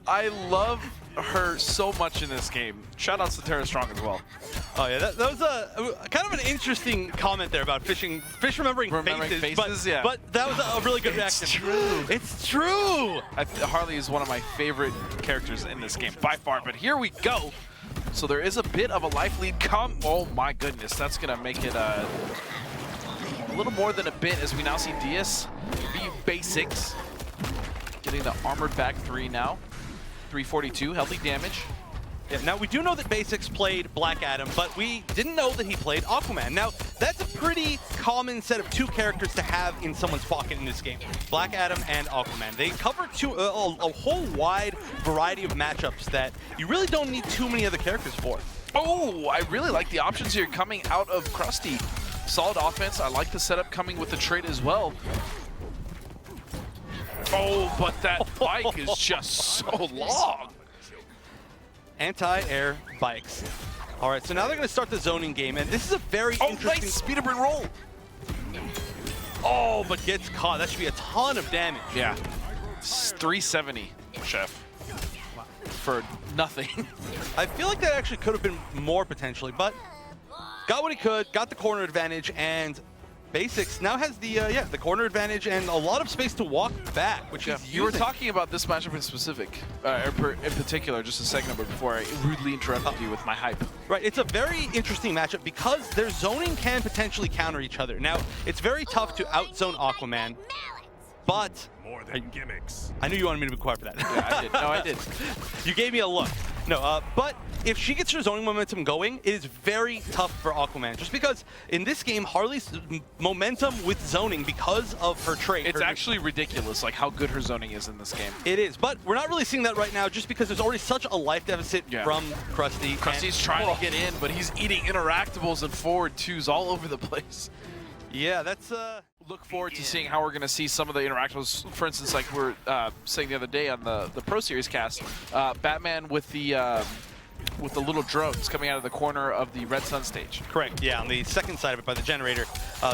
I love her so much in this game. Shout out to Tara Strong as well. Oh yeah, that was a kind of an interesting comment there about fish remembering faces, yeah. But that was a really good reaction. It's true. It's true. Harley is one of my favorite characters in this game by far, but here we go. So there is a bit of a life lead come. Oh my goodness, that's gonna make it a little more than a bit as we now see Diaz be basics. Getting the armored back 3 now. 342, healthy damage. Yeah, now we do know that Basics played Black Adam, but we didn't know that he played Aquaman. Now, that's a pretty common set of 2 characters to have in someone's pocket in this game. Black Adam and Aquaman. They cover a whole wide variety of matchups that you really don't need too many other characters for. Oh, I really like the options here coming out of Crusty. Solid offense. I like the setup coming with the trade as well. Oh, but that bike is just so long. Anti-air bikes. All right, so now they're going to start the zoning game, and this is a very interesting... Nice speed up and roll. Oh, but gets caught. That should be a ton of damage. Yeah. It's 370, Chef. For nothing. I feel like that actually could have been more potentially, but got what he could, got the corner advantage, and Basics now has the the corner advantage and a lot of space to walk back, which is you were talking about this matchup in specific, in particular, just a second ago before I rudely interrupted you with my hype. Right, it's a very interesting matchup because their zoning can potentially counter each other. Now, it's very tough to outzone Aquaman, but more than gimmicks. I knew you wanted me to be quiet for that. Yeah, I did. No, I did. You gave me a look. No, but if she gets her zoning momentum going, it is very tough for Aquaman. Just because in this game, Harley's momentum with zoning because of her trait. It's actually ridiculous, like how good her zoning is in this game. It is, but we're not really seeing that right now just because there's already such a life deficit from Crusty. Krusty's trying to get in, but he's eating interactables and forward 2s all over the place. Yeah, that's... Look forward to seeing how we're going to see some of the interactables. For instance, like we were saying the other day on the Pro Series cast, Batman with the little drones coming out of the corner of the Red Sun stage. Correct, yeah, on the second side of it by the generator.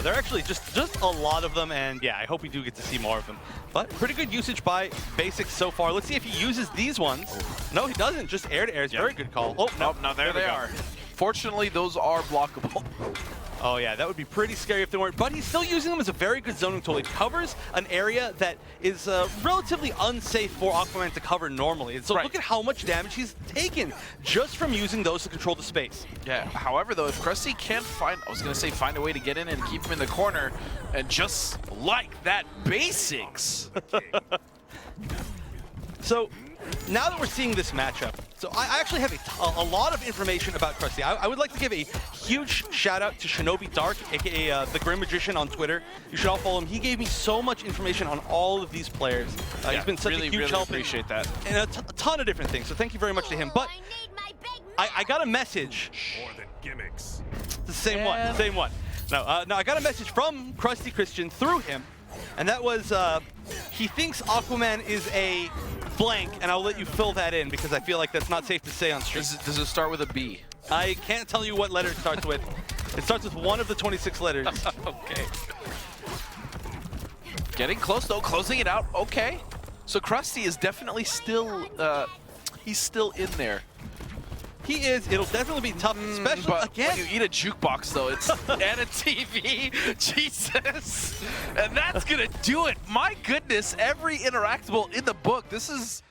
They're actually just a lot of them, and yeah, I hope we do get to see more of them. But pretty good usage by Basics so far. Let's see if he uses these ones. No, he doesn't, just air-to-air is very good call. Oh, no, there they are. Fortunately, those are blockable. Oh yeah, that would be pretty scary if they weren't, but he's still using them as a very good zoning tool. He covers an area that is relatively unsafe for Aquaman to cover normally. And so look at how much damage he's taken just from using those to control the space. Yeah, however though, if Crusty can't find a way to get in and keep him in the corner, and just like that, Basics. So now that we're seeing this matchup, so I actually have a lot of information about Crusty. I would like to give a huge shout out to Shinobi Dark, aka the Grim Magician on Twitter. You should all follow him. He gave me so much information on all of these players. He's been such a huge help. Appreciate that. And a ton of different things. So thank you very much to him. But I got a message. More than gimmicks. The same one. No, no, I got a message from Crusty Christian through him, and that was he thinks Aquaman is a blank, and I'll let you fill that in because I feel like that's not safe to say on stream. Does it start with a B? I can't tell you what letter it starts with. It starts with one of the 26 letters. Okay. Getting close though, closing it out. Okay. So Crusty is definitely still, he's still in there. He is. It'll definitely be tough, especially again. When you eat a jukebox, though, it's and a TV. Jesus, and that's gonna do it. My goodness, every interactable in the book. This is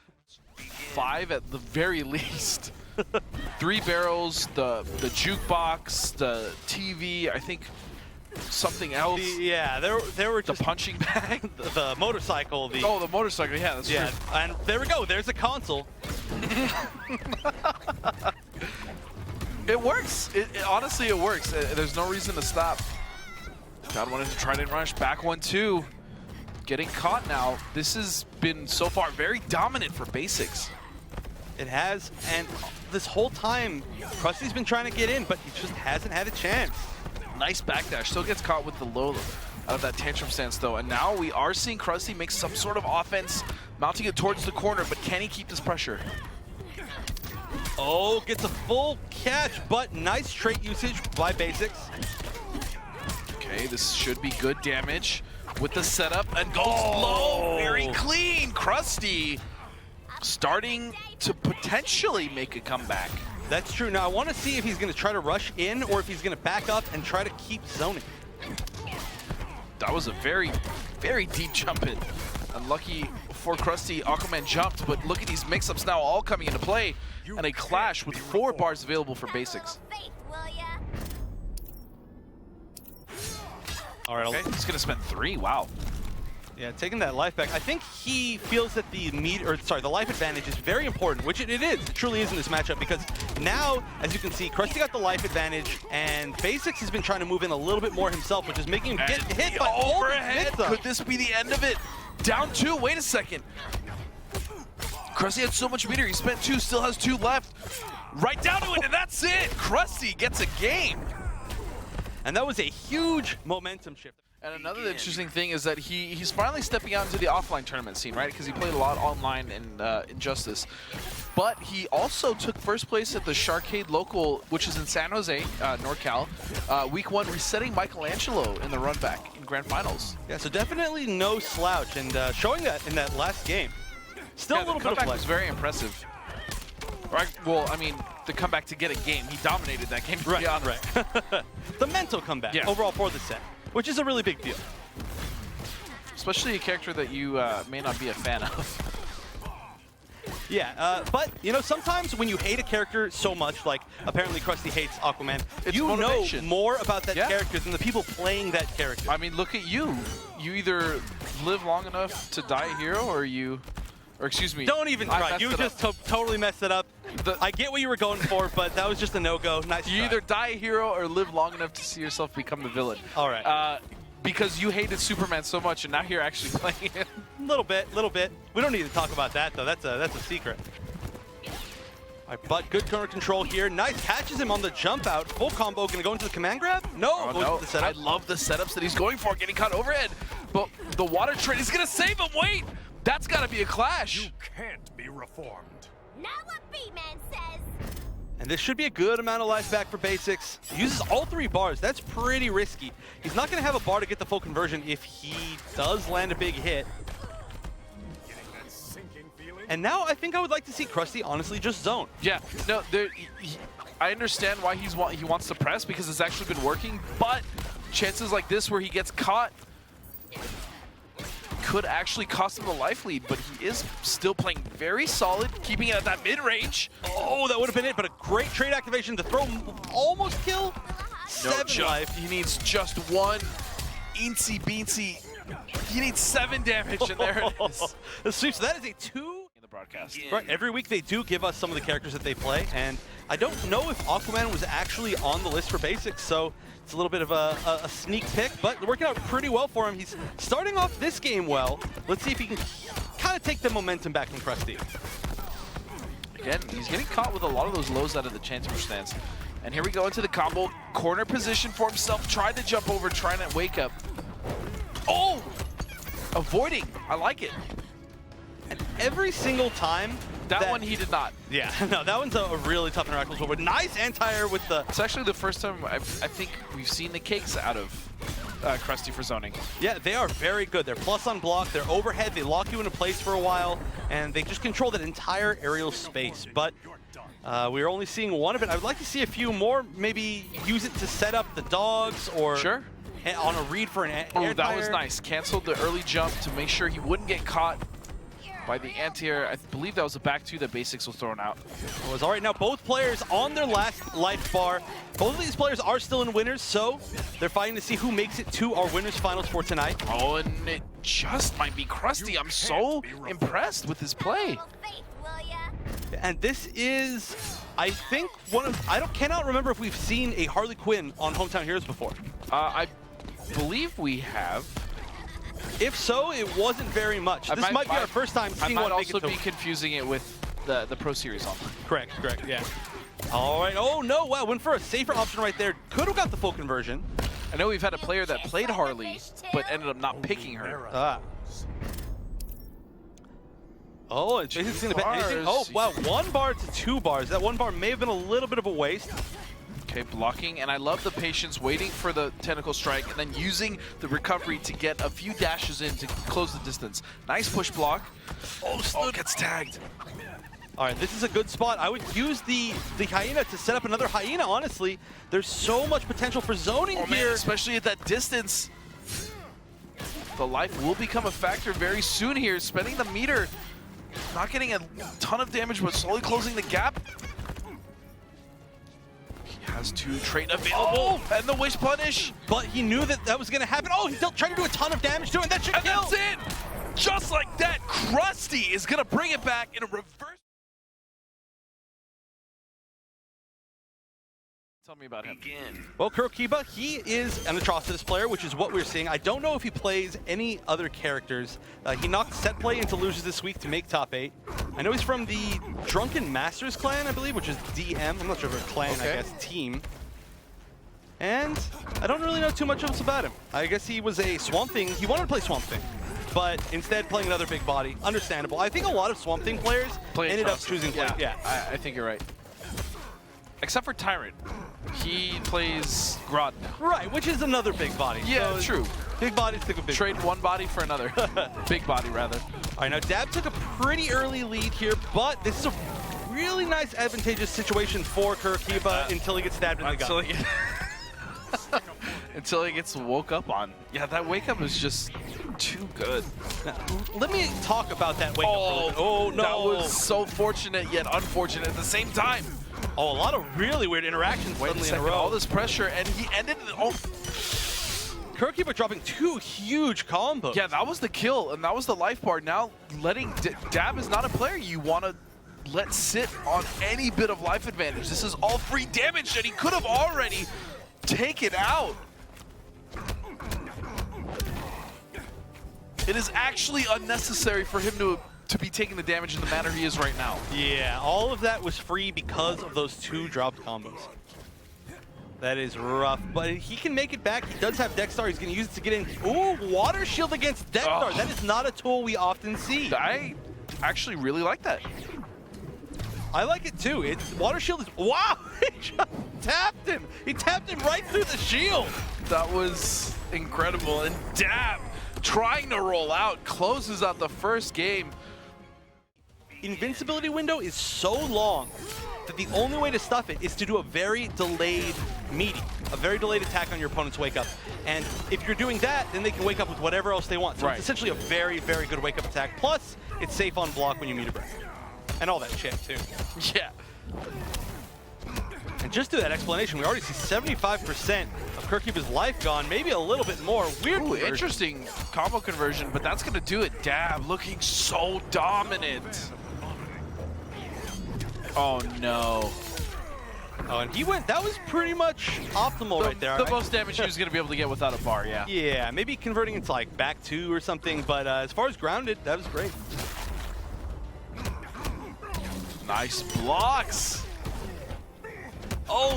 5 at the very least. 3 barrels, the jukebox, the TV. I think something else. Yeah, there were just the punching bag, the motorcycle. Oh, the motorcycle. Yeah, that's true. And there we go. There's a console. It works. Honestly, it works. There's no reason to stop. God wanted to try to rush back 1-2. Getting caught now. This has been so far very dominant for Basics. It has, and this whole time, Krusty's been trying to get in, but he just hasn't had a chance. Nice backdash. Still gets caught with the low out of that tantrum stance, though. And now we are seeing Crusty make some sort of offense, mounting it towards the corner, but can he keep this pressure? Oh, gets a full catch, but nice trait usage by Basics. Okay, this should be good damage with the setup, and goes low, very clean. Crusty starting to potentially make a comeback. That's true. Now I want to see if he's going to try to rush in or if he's going to back up and try to keep zoning. That was a very, very deep jump in. Unlucky for Crusty, Aquaman jumped, but look at these mix-ups now all coming into play. And a clash with 4 bars available for basics. All right, Okay, he's going to spend 3, wow. yeah, taking that life back. I think he feels that the life advantage is very important, which it is. It truly is in this matchup because now, as you can see, Crusty got the life advantage, and Basics has been trying to move in a little bit more himself, which is making him get hit by overhead. Could this be the end of it? Down 2, wait a second. Crusty had so much meter, he spent 2, still has 2 left. Right down to it, and that's it. Crusty gets a game. And that was a huge momentum shift. And another interesting thing is that he's finally stepping out into the offline tournament scene, right? Because he played a lot online in Injustice. But he also took first place at the Sharkade Local, which is in San Jose, NorCal, week 1, resetting Michelangelo in the run back in Grand Finals. Yeah, so definitely no slouch, and showing that in that last game. Still a little bit of comeback flex. was very impressive. Right, well, I mean, the comeback to get a game. He dominated that game, to be honest. Right. The mental comeback overall for the set, which is a really big deal. Especially a character that you may not be a fan of. Yeah, but, you know, sometimes when you hate a character so much, like apparently Crusty hates Aquaman, It's you motivation. know more about that character than the people playing that character. I mean, look at you. You either live long enough to die a hero, or excuse me. Don't even try. You just totally messed it up. I get what you were going for, but that was just a no-go. Nice You try. either die a hero or live long enough to see yourself become the villain. All right. Because you hated Superman so much, and now you're actually playing him. Little bit. We don't need to talk about that, though. That's a secret. All right, but good corner control here. Nice, catches him on the jump out. Full combo, gonna go into the command grab? No, goes to the setup. I love the setups that he's going for, getting caught overhead. But the water trade is gonna save him. Wait, that's gotta be a clash. You can't be reformed. Not what B-Man says. And this should be a good amount of life back for Basics. He uses all 3 bars. That's pretty risky. He's not gonna have a bar to get the full conversion if he does land a big hit. Getting that sinking feeling. And now I think I would like to see Crusty honestly just zone. Yeah, no, I understand why he wants to press because it's actually been working, but chances like this where he gets caught could actually cost him the life lead, but he is still playing very solid, keeping it at that mid-range. Oh, that would have been it, but a great trade activation to throw almost kill. 7 life. He needs just 1 eensy beensy. He needs 7 damage, and there it is. The sweep, so that is a 2. In the broadcast. Right, every week they do give us some of the characters that they play, and I don't know if Aquaman was actually on the list for Basics, so it's a little bit of a sneak pick, but working out pretty well for him. He's starting off this game well. Let's see if he can kind of take the momentum back from Crusty. Again, he's getting caught with a lot of those lows out of the Chancellor stance. And here we go into the combo. Corner position for himself. Tried to jump over, trying to wake up. Oh! Avoiding. I like it. And every single time That one he did not. Yeah, no, that one's a really tough interaction. But nice anti-air with the... It's actually the first time I think we've seen the cakes out of Crusty for zoning. Yeah, they are very good. They're plus on block, they're overhead, they lock you into place for a while, and they just control that entire aerial space. But we're only seeing 1 of it. I would like to see a few more, maybe use it to set up the dogs or... Sure. On a read for an air Oh, that tire. was nice. Canceled the early jump to make sure he wouldn't get caught by the anti-air. I believe that was a back 2 that Basics was throwing out. It was all right. Now both players on their last life bar. Both of these players are still in winners, so they're fighting to see who makes it to our winners finals for tonight. Oh, and it just might be Crusty. I'm so impressed with his play. And this is, I think, cannot remember if we've seen a Harley Quinn on Hometown Heroes before. I believe we have. If so, it wasn't very much. This might be our first time seeing one make it to... I might also be confusing it with the Pro Series on. Correct, yeah. All right, oh no, wow, went for a safer option right there. Could have got the full conversion. I know we've had a player that played Harley, but ended up not picking her. Oh, it's basically gonna bet anything. Oh, wow, 1 bar to 2 bars. That 1 bar may have been a little bit of a waste. Okay, blocking, and I love the patience, waiting for the tentacle strike, and then using the recovery to get a few dashes in to close the distance. Nice push block. Oh, gets tagged. All right, this is a good spot. I would use the hyena to set up another hyena, honestly. There's so much potential for zoning here. Man, especially at that distance. The life will become a factor very soon here. Spending the meter, not getting a ton of damage, but slowly closing the gap. He has 2 trait available, and the wish punish. But he knew that that was going to happen. Oh, he's still trying to do a ton of damage to it. That should kill. That's it. Just like that, Crusty is going to bring it back in a reverse. Tell me about him. Well, Kurokiba, he is an Atrocitus player, which is what we're seeing. I don't know if he plays any other characters. He knocked Setplay into Losers this week to make top 8. I know he's from the Drunken Masters clan, I believe, which is DM. I'm not sure if it's a clan, I guess, team. And I don't really know too much else about him. I guess he was a Swamp Thing. He wanted to play Swamp Thing, but instead playing another big body. Understandable. I think a lot of Swamp Thing players ended up choosing play. Yeah, I think you're right. Except for Tyrant. He plays Grodd now. Right, which is another big body. Yeah, so true. Big bodies stick with big. Trade one body for another. Big body, rather. All right, now Dab took a pretty early lead here, but this is a really nice advantageous situation for Kurokiba until he gets stabbed in the gut. Until he gets woke up on. Yeah, that wake up is just too good. Now, let me talk about that wake up. Oh, no. That was so fortunate yet unfortunate at the same time. Oh, a lot of really weird interactions suddenly in a row. All this pressure, and he ended it. Oh. Kurokiba dropping 2 huge combos. Yeah, that was the kill, and that was the life part. Now, letting Dab is not a player you want to let sit on any bit of life advantage. This is all free damage that he could have already taken out. It is actually unnecessary for him to be taking the damage in the manner he is right now. Yeah, all of that was free because of those 2 dropped combos. That is rough, but he can make it back. He does have Dexstar. He's going to use it to get in. Ooh, Water Shield against Dexstar. That is not a tool we often see. I actually really like that. I like it too. Water Shield is... Wow! He just tapped him. He tapped him right through the shield. That was incredible. And Dab, trying to roll out, closes out the first game. Invincibility window is so long that the only way to stuff it is to do a very delayed meaty, a very delayed attack on your opponent's wake up. And if you're doing that, then they can wake up with whatever else they want. So it's essentially a very, very good wake up attack. Plus, it's safe on block when you meet a break. And all that shit, too. Yeah. And just through that explanation, we already see 75% of Kurokiba's life gone, maybe a little bit more. Weird conversion. Interesting combo conversion, but that's going to do it. Dab looking so dominant. Oh, no. Oh, and he went, that was pretty much optimal right there. The most damage he was going to be able to get without a bar, yeah. Yeah, maybe converting into like back 2 or something, but as far as grounded, that was great. Nice blocks. Oh,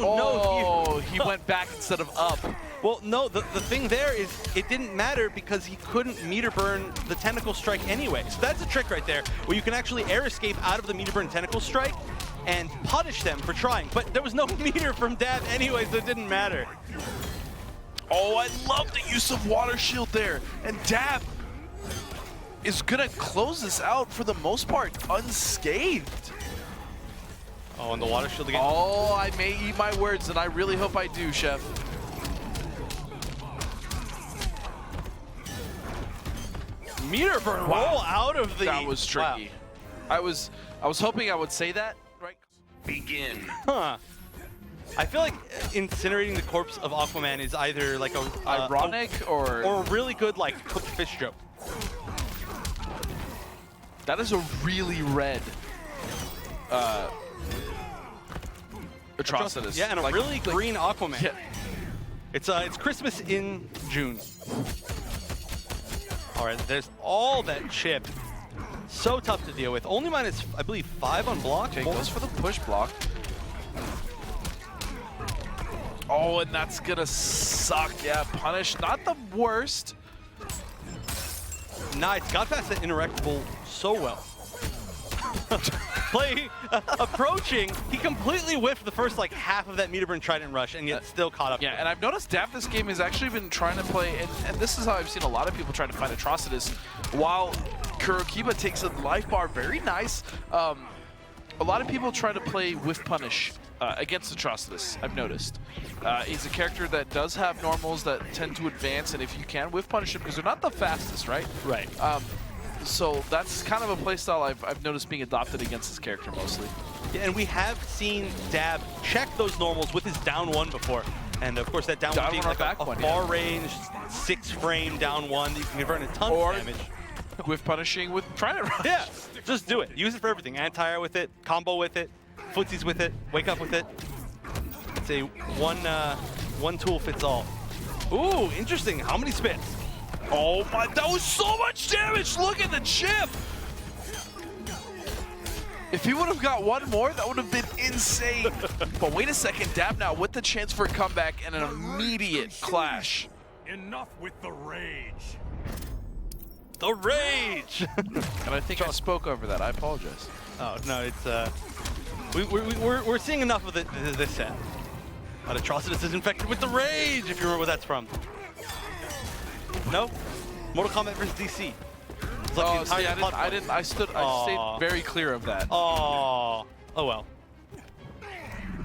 no. He went back instead of up. Well, no, the thing there is it didn't matter because he couldn't meter burn the tentacle strike anyway. So that's a trick right there, where you can actually air escape out of the meter burn tentacle strike and punish them for trying. But there was no meter from Dab anyway, so it didn't matter. Oh, I love the use of Water Shield there. And Dab is going to close this out for the most part unscathed. Oh, and the Water Shield again. Oh, I may eat my words, and I really hope I do, Chef. Meter burn roll out of the... That was tricky. Wow. I was hoping I would say that, right? Begin. Huh. I feel like incinerating the corpse of Aquaman is either like a... ironic or a really good, like, cooked fish joke. That is a really red Atrocitus. Yeah, and a really green Aquaman. Yeah. It's Christmas in June. All right, there's all that chip. So tough to deal with. Only minus, I believe, 5 on block. Okay, goes for the push block. Oh, and that's gonna suck. Yeah, punish. Not the worst. Nice. Got past that interactable so well. approaching, he completely whiffed the first like half of that meter burn trident rush, and yet still caught up. Yeah, and I've noticed Dab this game has actually been trying to play, and this is how I've seen a lot of people trying to find Atrocitus, while Kurokiba takes a life bar very nice. A lot of people try to play whiff punish against Atrocitus, I've noticed. He's a character that does have normals that tend to advance, and if you can whiff punish him, because they're not the fastest, right? Right. So that's kind of a playstyle I've noticed being adopted against this character mostly. Yeah, and we have seen Dab check those normals with his down one before. And of course that down one being like a far range, 6-frame down one that you can convert in a ton of damage. Whiff punishing with Trident Rush. Yeah, just do it. Use it for everything. Anti-air with it, combo with it, footsies with it, wake up with it. It's a one tool fits all. Ooh, interesting. How many spins? Oh my, that was so much damage! Look at the chip! If he would have got one more, that would have been insane. But wait a second, Dab now with the chance for a comeback and an immediate clash. Enough with the rage. The rage! And I think I spoke over that, I apologize. Oh, no, it's, we're seeing enough of this set. But Atrocitus is infected with the rage, if you remember where that's from. No? Mortal Kombat versus DC. Oh, see, I stayed very clear of that. Oh well.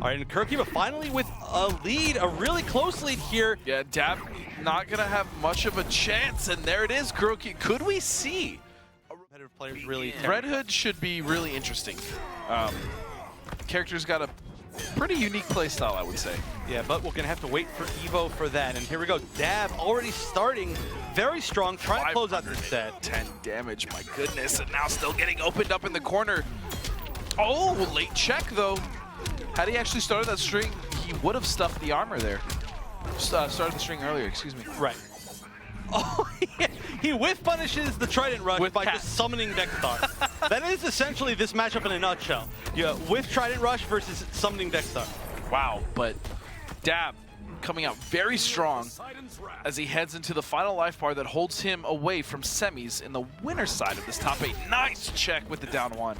All right, and Kurokiba finally with a lead, a really close lead here. Yeah, Dab not gonna have much of a chance, and there it is, Kurokiba. Could we see? Competitive players really. Red Hood should be really interesting. Character's got a pretty unique playstyle, I would say. Yeah, but we're gonna have to wait for Evo for that. And here we go, Dab already starting very strong, trying to close out this set. 10 damage, my goodness, and now still getting opened up in the corner. Oh, late check though. Had he actually started that string, he would have stuffed the armor there. Started the string earlier, excuse me. Right. Oh, he whiff punishes the Trident Rush by just summoning Dexstar. That is essentially this matchup in a nutshell. Yeah, whiff Trident Rush versus summoning Dexstar. Wow, but Dab coming out very strong as he heads into the final life bar that holds him away from semis in the winner's side of this top 8. Nice check with the down one.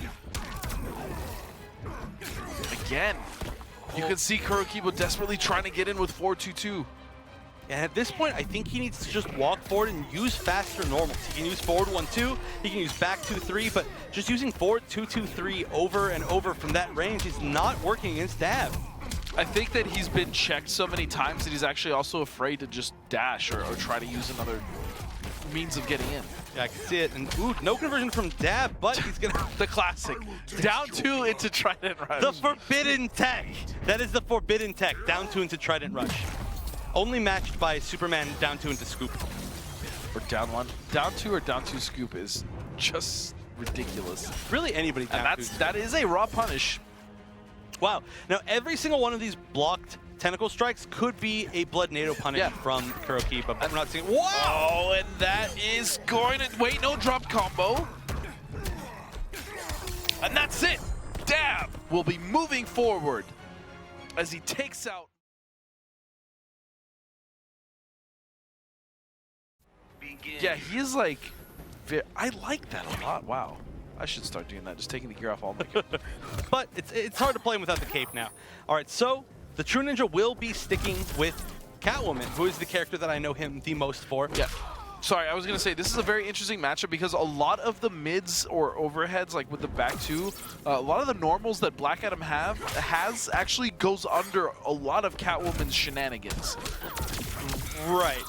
Again, you can see Kurokiba desperately trying to get in with 4-2-2. And at this point, I think he needs to just walk forward and use faster normals. He can use forward 1-2, he can use back 2-3, but just using forward 2-2-3 over and over from that range is not working against Dab. I think that he's been checked so many times that he's actually also afraid to just dash or try to use another means of getting in. Yeah, I can see it. And ooh, no conversion from Dab, but he's gonna the classic. Down 2 into Trident Rush. The forbidden tech. That is the forbidden tech. Down 2 into Trident Rush. Only matched by Superman down 2 into Scoop. Or down 1. Down 2 or down 2 Scoop is just ridiculous. Really anybody down and that is a raw punish. Wow. Now every single one of these blocked tentacle strikes could be a blood NATO punish from Kurokiba, but I'm not seeing. Wow! Oh, and that is going to wait, no drop combo. And that's it. Dab will be moving forward as he takes out. Yeah, he is like, I like that a lot. Wow. I should start doing that, just taking the gear off all the But it's hard to play him without the cape now. All right, so the True Ninja will be sticking with Catwoman, who is the character that I know him the most for. Yeah. Sorry, I was going to say, this is a very interesting matchup because a lot of the mids or overheads, like with the back two, a lot of the normals that Black Adam has actually goes under a lot of Catwoman's shenanigans. Right.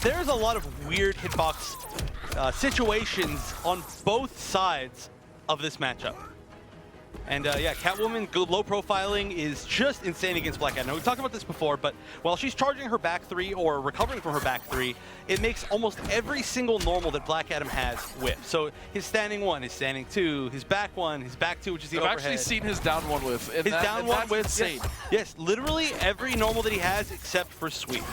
There's a lot of weird hitbox situations on both sides of this matchup. And yeah, Catwoman, low profiling is just insane against Black Adam. Now, we've talked about this before, but while she's charging her back three or recovering from her back three, it makes almost every single normal that Black Adam has whiff. So his standing one, his standing two, his back one, his back two, which is the overhead. I've actually seen his down one whiff. His down one whiff, insane. Yes, literally every normal that he has except for sweep.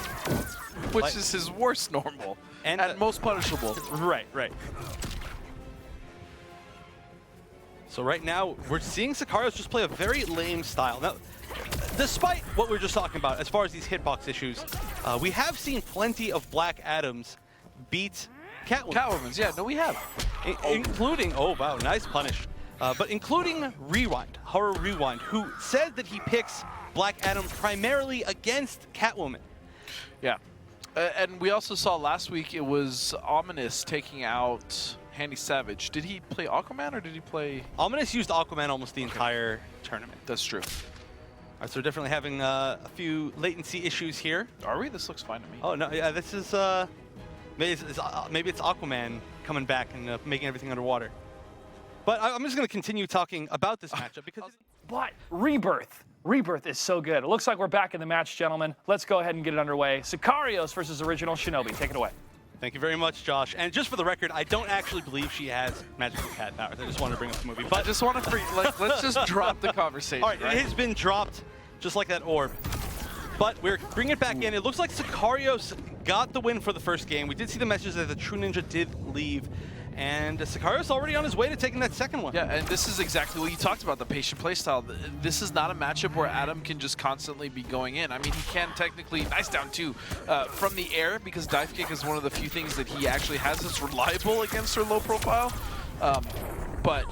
Which is his worst normal and most punishable. Right, right. So right now, we're seeing Sakarios just play a very lame style. Now, despite what we were just talking about, as far as these hitbox issues, we have seen plenty of Black Adams beat Catwoman. Catwoman's, yeah, no, we have. Including, oh wow, nice punish. but including Rewind, HARA Rewind, who said that he picks Black Adam primarily against Catwoman. Yeah. And we also saw last week it was Ominous taking out Handy Savage. Did he play Aquaman or did he play... Ominous used Aquaman almost the entire tournament. That's true. All right, so we're definitely having a few latency issues here. Are we? This looks fine to me. Oh, no, yeah, this is... maybe it's Aquaman coming back and making everything underwater. But I'm just going to continue talking about this matchup because... But Rebirth is so good. It looks like we're back in the match, gentlemen. Let's go ahead and get it underway. Sicarios versus original Shinobi. Take it away. Thank you very much, Josh. And just for the record, I don't actually believe she has magical cat powers. I just wanted to bring up the movie. But I just want to let's just drop the conversation. All right, it has been dropped just like that orb. But we're bringing it back in. It looks like Sakarios got the win for the first game. We did see the message that the True Ninja did leave. And Sakarios already on his way to taking that second one. Yeah, and this is exactly what you talked about, the patient playstyle. This is not a matchup where Adam can just constantly be going in. I mean, he can technically, nice down two, from the air, because dive kick is one of the few things that he actually has that's reliable against her low profile. But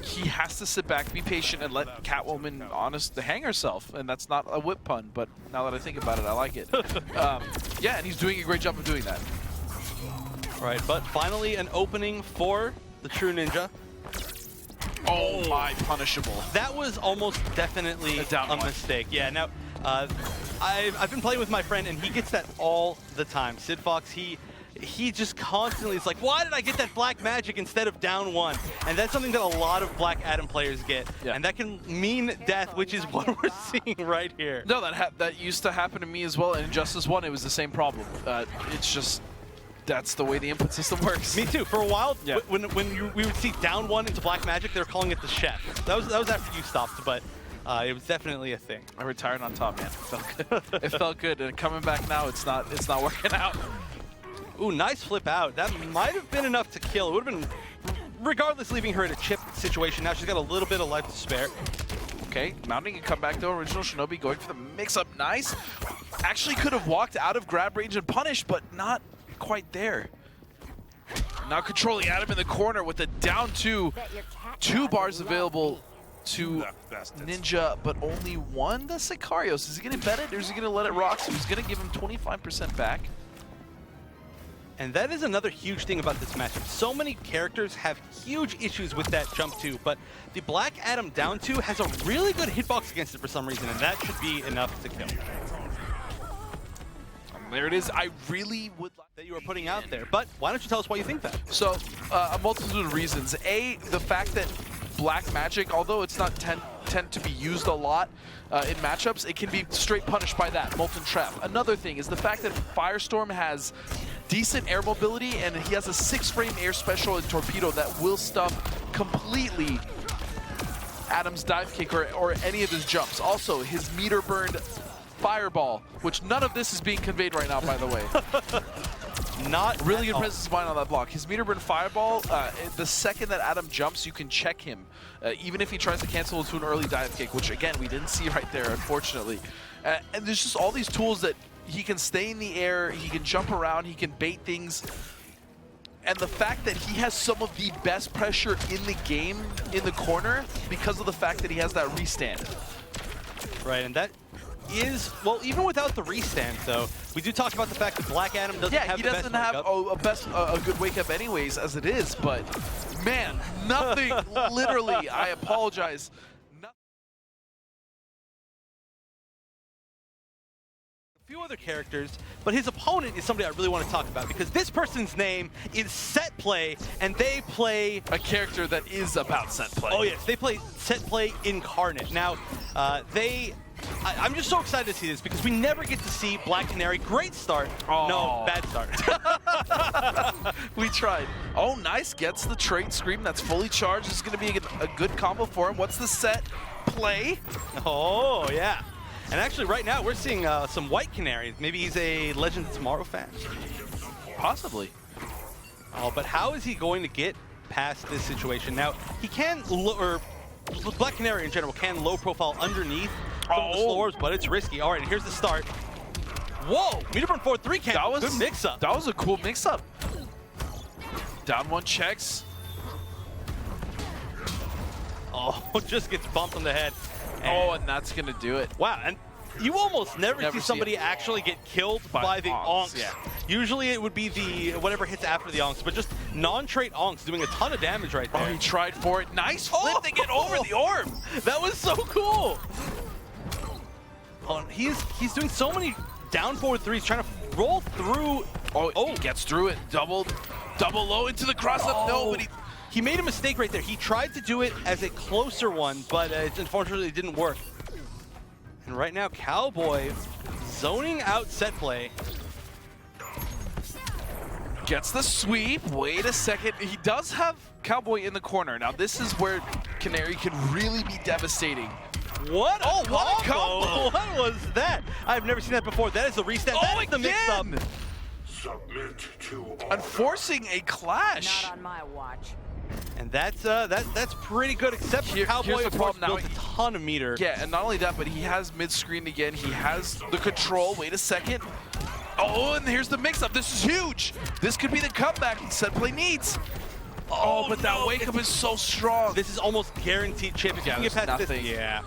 he has to sit back, be patient, and let Catwoman hang herself. And that's not a whip pun, but now that I think about it, I like it. Yeah, and he's doing a great job of doing that. Right, but finally an opening for the True Ninja. Oh my, punishable. That was almost definitely a mistake. Yeah, now, I've been playing with my friend, and he gets that all the time. Sid Fox, he just constantly is like, why did I get that black magic instead of down one? And that's something that a lot of Black Adam players get. Yeah. And that can mean death, which is what we're seeing right here. No, that used to happen to me as well. In Injustice 1, it was the same problem. It's just... That's the way the input system works. Me too. For a while, yeah. when we would see down one into black magic, they were calling it the chef. That was after you stopped, but it was definitely a thing. I retired on top, man. It felt good. It felt good, and coming back now, it's not working out. Ooh, nice flip out. That might have been enough to kill. It would have been, regardless, leaving her in a chip situation. Now she's got a little bit of life to spare. Okay, mounting a comeback though. Original Shinobi going for the mix-up. Nice. Actually could have walked out of grab range and punished, but not quite there. Now controlling Adam in the corner with a down two bars available to Ninja, but only one to Sakarios. Is he going to bet it or is he going to let it rock? So he's going to give him 25% back. And that is another huge thing about this matchup. So many characters have huge issues with that jump two, but the Black Adam down two has a really good hitbox against it for some reason, and that should be enough to kill. There it is. I really would like that you are putting out there, but why don't you tell us why you think that? So, a multitude of reasons. A, the fact that black magic, although it's not tend to be used a lot in matchups, it can be straight punished by that, Molten Trap. Another thing is the fact that Firestorm has decent air mobility, and he has a 6-frame air special in Torpedo that will stuff completely Adam's dive kick or any of his jumps. Also, his meter burned Fireball, which none of this is being conveyed right now, by the way. Not really good presence of mind on that block. His meter burn Fireball, the second that Adam jumps, you can check him, even if he tries to cancel into an early dive kick, which again, we didn't see right there, unfortunately. And there's just all these tools that he can stay in the air, he can jump around, he can bait things. And the fact that he has some of the best pressure in the game in the corner because of the fact that he has that restand. Right, and that is, well, even without the restand, though, we do talk about the fact that Black Adam doesn't have the best a good wake-up anyways, as it is, but, man, nothing, literally, I apologize. A few other characters, but his opponent is somebody I really want to talk about, because this person's name is Setplay, and they play a character that is about Setplay. Oh, yes, they play Setplay Incarnate. Now, I'm just so excited to see this because we never get to see Black Canary. Great start. Oh. No, bad start. We tried. Oh, nice. Gets the trait scream. That's fully charged. This is going to be a good combo for him. What's the set play? Oh, yeah. And actually, right now, we're seeing some white Canaries. Maybe he's a Legend of Tomorrow fan. Possibly. Oh, but how is he going to get past this situation? Now, he can, or Black Canary in general can low profile underneath some of the slowers, but it's risky. All right, and here's the start. Whoa, meter burn 4-3 can. That was good mix-up. That was a cool mix-up. Down one checks. just gets bumped on the head. And that's going to do it. Wow, and you almost never see somebody it. actually get killed by the onks. Yeah. Usually it would be the whatever hits after the onks, but just non-trait onks doing a ton of damage right there. Oh, he tried for it. Nice flip to get over the orb. That was so cool. Oh, he's doing so many down forward threes, trying to roll through. Oh, he gets through it. Double low into the cross-up. No, but he made a mistake right there. He tried to do it as a closer one, but it unfortunately didn't work. And right now, Cowboy zoning out Setplay. Gets the sweep. Wait a second. He does have Cowboy in the corner. Now, this is where Canary can really be devastating. What a combo! What was that? I've never seen that before. That is the reset. That is the mix-up. Submit to Enforcing a clash. Not on my watch. And that's pretty good, except for Cowboy, here's the of course, problem. built a ton of meter. Yeah, and not only that, but he has mid-screen again. He has the control. Wait a second. Oh, and here's the mix-up. This is huge. This could be the comeback Setplay needs. Oh, but that wake-up is so strong. This is almost guaranteed chip. If you can get past nothing. this, yeah.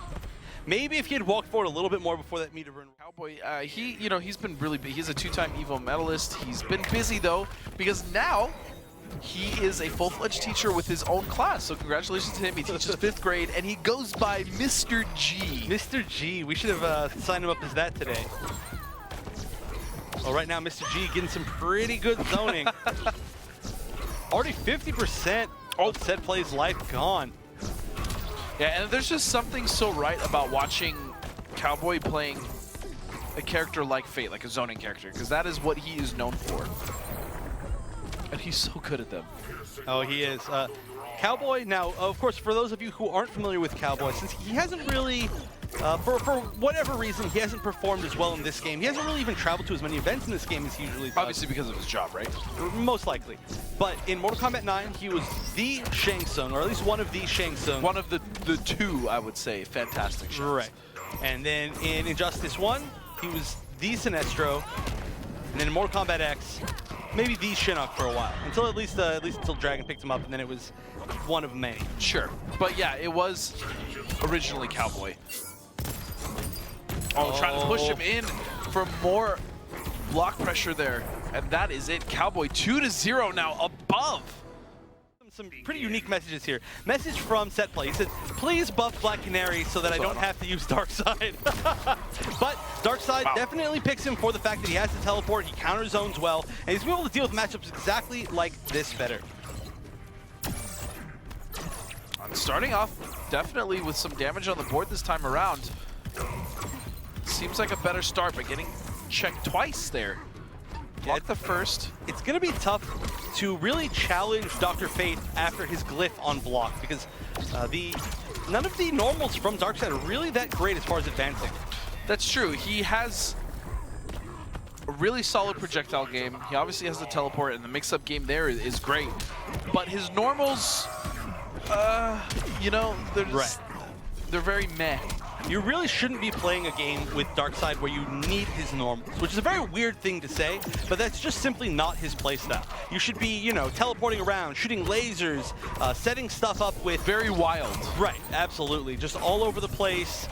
Maybe if he had walked forward a little bit more before that meter burn. Cowboy, he's been really big. He's a 2-time Evo medalist. He's been busy though, because now he is a full-fledged teacher with his own class. So congratulations to him. He teaches 5th grade, and he goes by Mr. G. Mr. G, we should have signed him up as that today. Well, right now, Mr. G getting some pretty good zoning. Already 50% of Setplay's life gone. Yeah, and there's just something so right about watching Cowboy playing a character like Fate, like a zoning character, because that is what he is known for. And he's so good at them. Oh, he is. Cowboy, now, of course, for those of you who aren't familiar with Cowboy, since he hasn't really, for whatever reason, he hasn't performed as well in this game. He hasn't really even traveled to as many events in this game as he usually does. Obviously because of his job, right? Most likely. But in Mortal Kombat 9, he was the Shang Tsung, or at least one of the Shang Tsung. One of the two, I would say, fantastic shows. Right. And then in Injustice 1, he was the Sinestro. And then in Mortal Kombat X, maybe the Shinnok for a while. Until at least until Dragon picked him up, and then it was one of many. Sure. But yeah, it was originally Cowboy. Oh, trying to push him in for more block pressure there. And that is it. Cowboy 2-0 now above. Some pretty unique messages here. Message from Setplay. He said, please buff Black Canary so that I don't have to use Darkseid. But Darkseid definitely picks him for the fact that he has to teleport, he counter zones well, and he's able to deal with matchups exactly like this better. Starting off definitely with some damage on the board this time around. Seems like a better start, but getting checked twice there. Block the first. It's going to be tough to really challenge Dr. Fate after his glyph on block, because none of the normals from Darkseid are really that great as far as advancing. That's true. He has a really solid projectile game. He obviously has the teleport, and the mix-up game there is great. But his normals, you know, they're very meh. You really shouldn't be playing a game with Darkseid where you need his normals, which is a very weird thing to say, but that's just simply not his playstyle. You should be, you know, teleporting around, shooting lasers, setting stuff up with... Very wild. Right, absolutely. Just all over the place,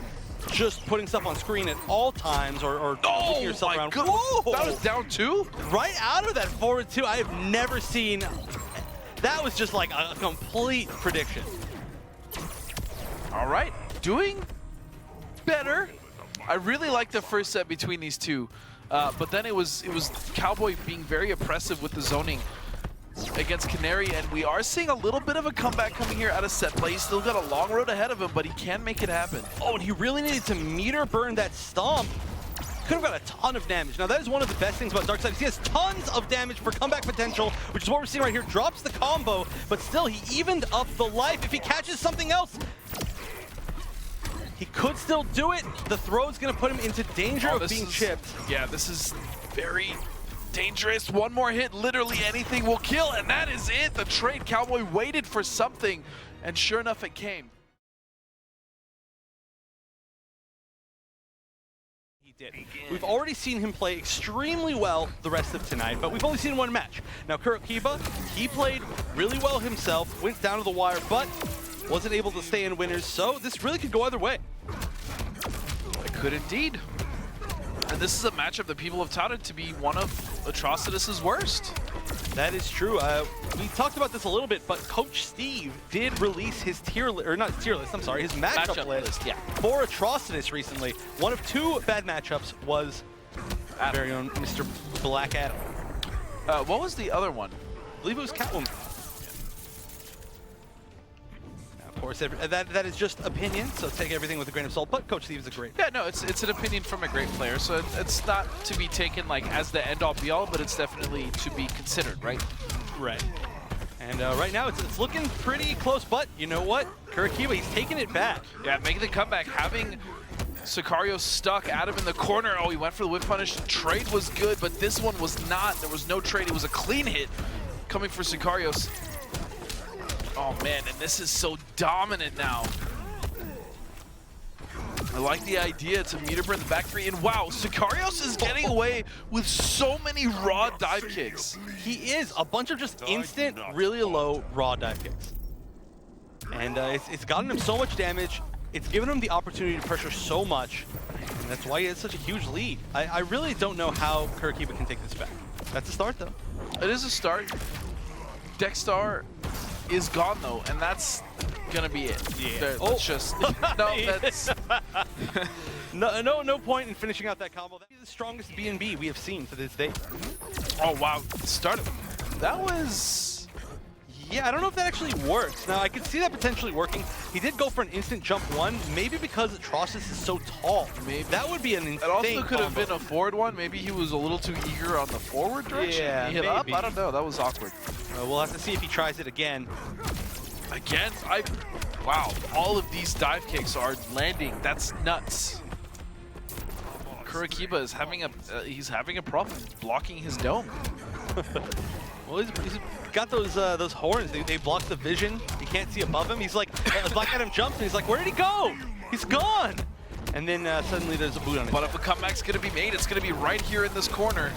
just putting stuff on screen at all times, or moving yourself around. Whoa! That was down 2? Right out of that forward 2, I have never seen... That was just like a complete prediction. All right, doing better. I really like the first set between these two, but then it was Cowboy being very oppressive with the zoning against Canary, and we are seeing a little bit of a comeback coming here out of Setplay. He's still got a long road ahead of him, but he can make it happen. Oh, and he really needed to meter burn that stomp. Could have got a ton of damage. Now, that is one of the best things about Darkseid. He has tons of damage for comeback potential, which is what we're seeing right here. Drops the combo, but still, he evened up the life. If he catches something else, he could still do it. The throw is going to put him into danger of being chipped. Yeah, this is very dangerous. One more hit, literally anything will kill, and that is it. The trade. Cowboy waited for something, and sure enough, it came. He did. We've already seen him play extremely well the rest of tonight, but we've only seen one match. Now, Kurokiba, he played really well himself, went down to the wire, but wasn't able to stay in winners, so this really could go either way. It could indeed. And this is a matchup that people have touted to be one of Atrocitus' worst. That is true. We talked about this a little bit, but Coach Steve did release his tier list, or not tier list, I'm sorry, his matchup list yeah. for Atrocitus recently. One of two bad matchups was our very own Mr. Black Adam. What was the other one? I believe it was Catwoman. Of course, that is just opinion, so take everything with a grain of salt, but Coach Steve is a great Yeah, no, it's an opinion from a great player, so it's not to be taken like as the end-all be-all, but it's definitely to be considered, right? Right. And right now it's looking pretty close, but you know what? Kurokiba, he's taking it back. Yeah, making the comeback, having Sakarios stuck, Adam in the corner. Oh, he went for the whip punish. Trade was good, but this one was not. There was no trade. It was a clean hit coming for Sakarios. Oh man, and this is so dominant now. I like the idea to meter burn the back three, and wow, Sakarios is getting away with so many raw dive kicks. He is a bunch of just instant, really low raw dive kicks. And it's gotten him so much damage. It's given him the opportunity to pressure so much, and that's why he has such a huge lead. I really don't know how Kurokiba can take this back. That's a start, though. It is a start. Dexstar is gone, though, and that's gonna be it. Yeah. That's just no. That's no point in finishing out that combo. That is the strongest B&B we have seen to this day. oh wow, started. That was. Yeah, I don't know if that actually works. Now, I could see that potentially working. He did go for an instant jump one, maybe because Atrocitus is so tall. Maybe. That would be an insane It also could have combo. been a forward one. Maybe he was a little too eager on the forward direction. Yeah, he hit up. maybe. I don't know. That was awkward. We'll have to see if he tries it again. Again, wow, all of these dive kicks are landing. That's nuts. Kurokiba is he's having a problem blocking his dome. Well, he's got those horns. They block the vision. You can't see above him. He's like, Black Adam jumps, and he's like, where did he go? He's gone. And then suddenly there's a boot on his But if a comeback's gonna be made, it's gonna be right here in this corner.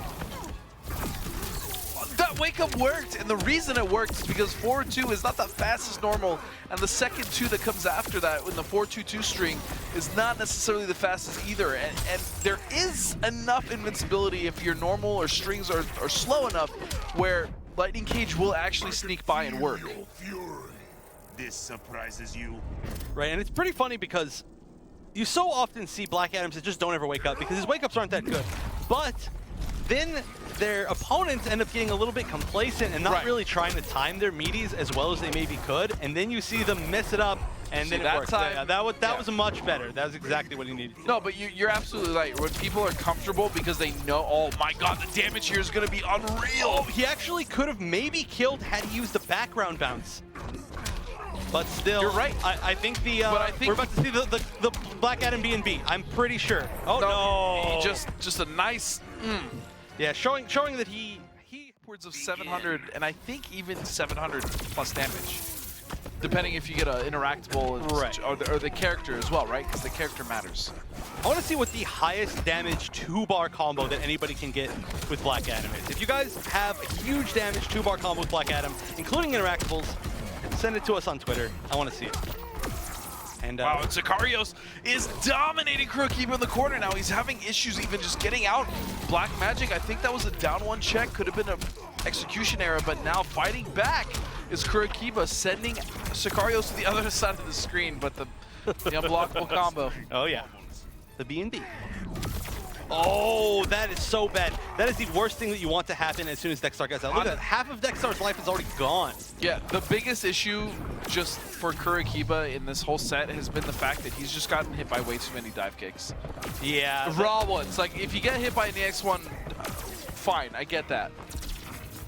That wake up worked, and the reason it worked is because 4-2 is not the fastest normal, and the second two that comes after that in the 4-2-2 string is not necessarily the fastest either. And there is enough invincibility if your normal or strings are slow enough where Lightning Cage will actually sneak by and work. This surprises you. Right, and it's pretty funny because you so often see Black Adams that just don't ever wake up because his wake-ups aren't that good. But then their opponents end up getting a little bit complacent and not really trying to time their meaties as well as they maybe could, and then you see them mess it up, and then it works. time, that was much better. That was exactly what he needed to do. No, but you're absolutely right. When people are comfortable because they know, oh my god, the damage here is going to be unreal. Oh, he actually could have maybe killed had he used the background bounce. But still, You're right. I think the I think we're about to see the Black Adam B&B. I'm pretty sure. Oh no! Just a nice. Yeah, showing that he Upwards of 700, and I think even 700 plus damage, depending if you get an interactable or the character as well, right? Because the character matters. I want to see what the highest damage 2-bar combo that anybody can get with Black Adam is. If you guys have a huge damage 2-bar combo with Black Adam, including interactables, send it to us on Twitter. I want to see it. And, wow, and Sakarios is dominating Kurokiba in the corner now. He's having issues even just getting out. Black Magic, I think that was a down one check. Could have been an execution error, but now fighting back is Kurokiba, sending Sakarios to the other side of the screen, but the unblockable combo. Oh, yeah. The B&B. Oh, that is so bad. That is the worst thing that you want to happen as soon as Dexstar gets out. Look at that. Half of Dextar's life is already gone. Yeah, the biggest issue just for Kurokiba in this whole set has been the fact that he's just gotten hit by way too many dive kicks. Yeah. Raw ones. Like, if you get hit by an EX1, fine, I get that.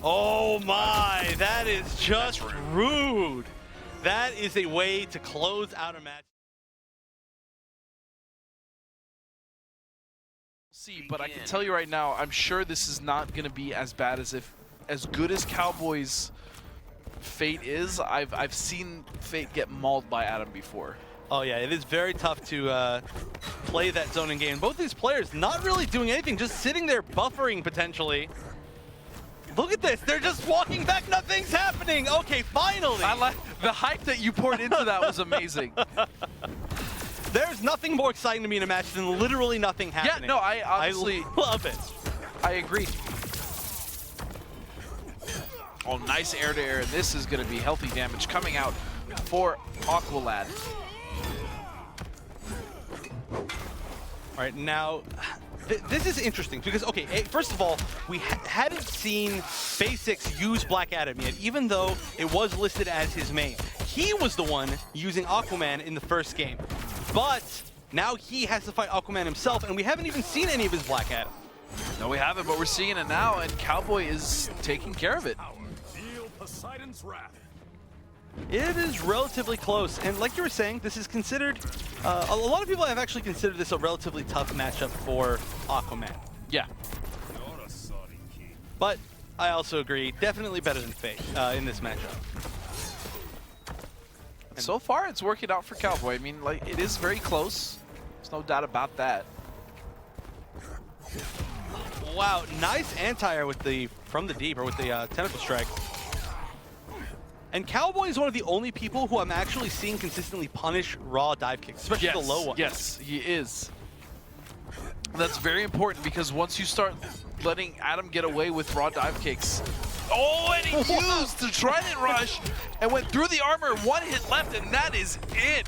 Oh my, that is just rude. That is a way to close out a match. See, but I can tell you right now, I'm sure this is not going to be as bad as good as Cowboy's Fate is. I've seen Fate get mauled by Adam before. Oh yeah, it is very tough to play that zoning game. Both these players not really doing anything, just sitting there buffering potentially. Look at this. They're just walking back. Nothing's happening. Okay, finally. I like the hype that you poured into that was amazing. There's nothing more exciting to me in a match than literally nothing happening. Yeah, no, I honestly love it. I agree. Oh, nice air-to-air, and this is going to be healthy damage coming out for Aqualad. All right, now, this is interesting because, okay, first of all, we hadn't seen Basics use Black Adam yet, even though it was listed as his main. He was the one using Aquaman in the first game, but now he has to fight Aquaman himself, and we haven't even seen any of his Black Adam. No, we haven't, but we're seeing it now, and Cowboy is taking care of it. It is relatively close, and like you were saying, this is considered, a lot of people have actually considered this a relatively tough matchup for Aquaman. Yeah. But I also agree, definitely better than Faye in this matchup. And so far, it's working out for Cowboy. I mean, like, it is very close. There's no doubt about that. Wow, nice anti-air with the from the deep, or with the tentacle strike. And Cowboy is one of the only people who I'm actually seeing consistently punish raw dive kicks, especially the low ones. Yes, he is. That's very important because once you start letting Adam get away with raw dive kicks. Oh, and he used the Trident Rush and went through the armor, one hit left, and that is it.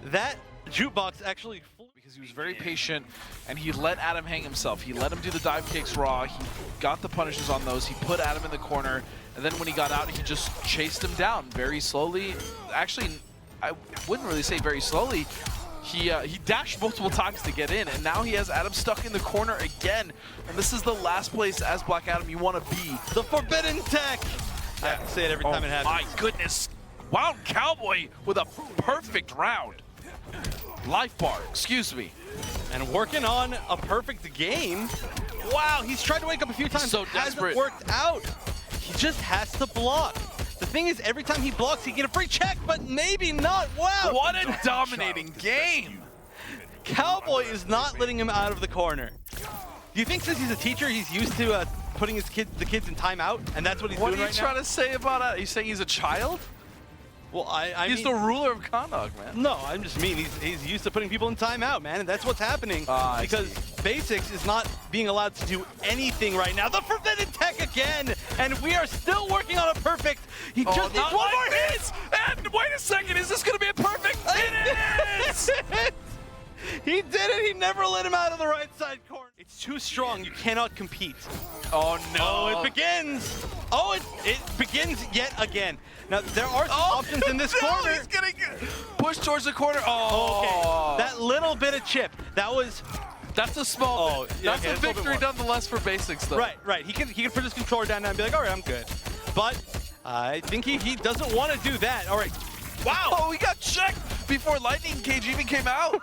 That jukebox actually flew. Because he was very patient and he let Adam hang himself. He let him do the dive kicks raw. He got the punishes on those. He put Adam in the corner. And then when he got out, he just chased him down very slowly. Actually, I wouldn't really say very slowly. He dashed multiple times to get in, and now he has Adam stuck in the corner again. And this is the last place as Black Adam you want to be. The forbidden tech! I have to say it every time it happens. My goodness. Wow, Cowboy with a perfect round. Life bar, excuse me. And working on a perfect game. Wow, he's tried to wake up a few times. So desperate. Hasn't worked out. He just has to block. The thing is, every time he blocks, he get a free check, but maybe not. Wow. What a dominating game. Cowboy is not letting him out of the corner. Do you think since he's a teacher, he's used to putting the kids in timeout, and that's what he's doing right now? What are you trying to say about it? Are you saying he's a child? Well, he's the ruler of Condog, man. No, I'm just mean he's used to putting people in timeout, man, and that's what's happening because Basics is not being allowed to do anything right now. The forbidden tech again, and we are still working on a perfect. He just needs one more hit. And wait a second, is this going to be a perfect? It is! He did it. He never let him out of the right side corner. It's too strong. You cannot compete. Oh, no. Oh, it begins. Oh, it begins yet again. Now, there are some options in this corner. He's going to push towards the corner. Oh. Okay. That little bit of chip, that's a small that's a victory nonetheless for Basics, though. Right. He can put his controller down now and be like, all right, I'm good. But I think he doesn't want to do that. All right. Wow. Oh, we got checked before Lightning Cage even came out.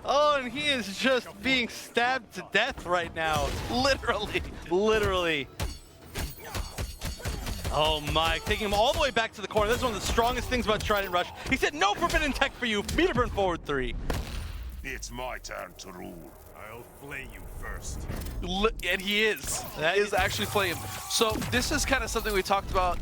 Oh, and he is just being stabbed to death right now. Literally. Oh my, taking him all the way back to the corner. That's one of the strongest things about Trident Rush. He said, no forbidden tech for you. Meter burn forward 3. It's my turn to rule. I'll flay you first. And he is. That is actually flame. So this is kind of something we talked about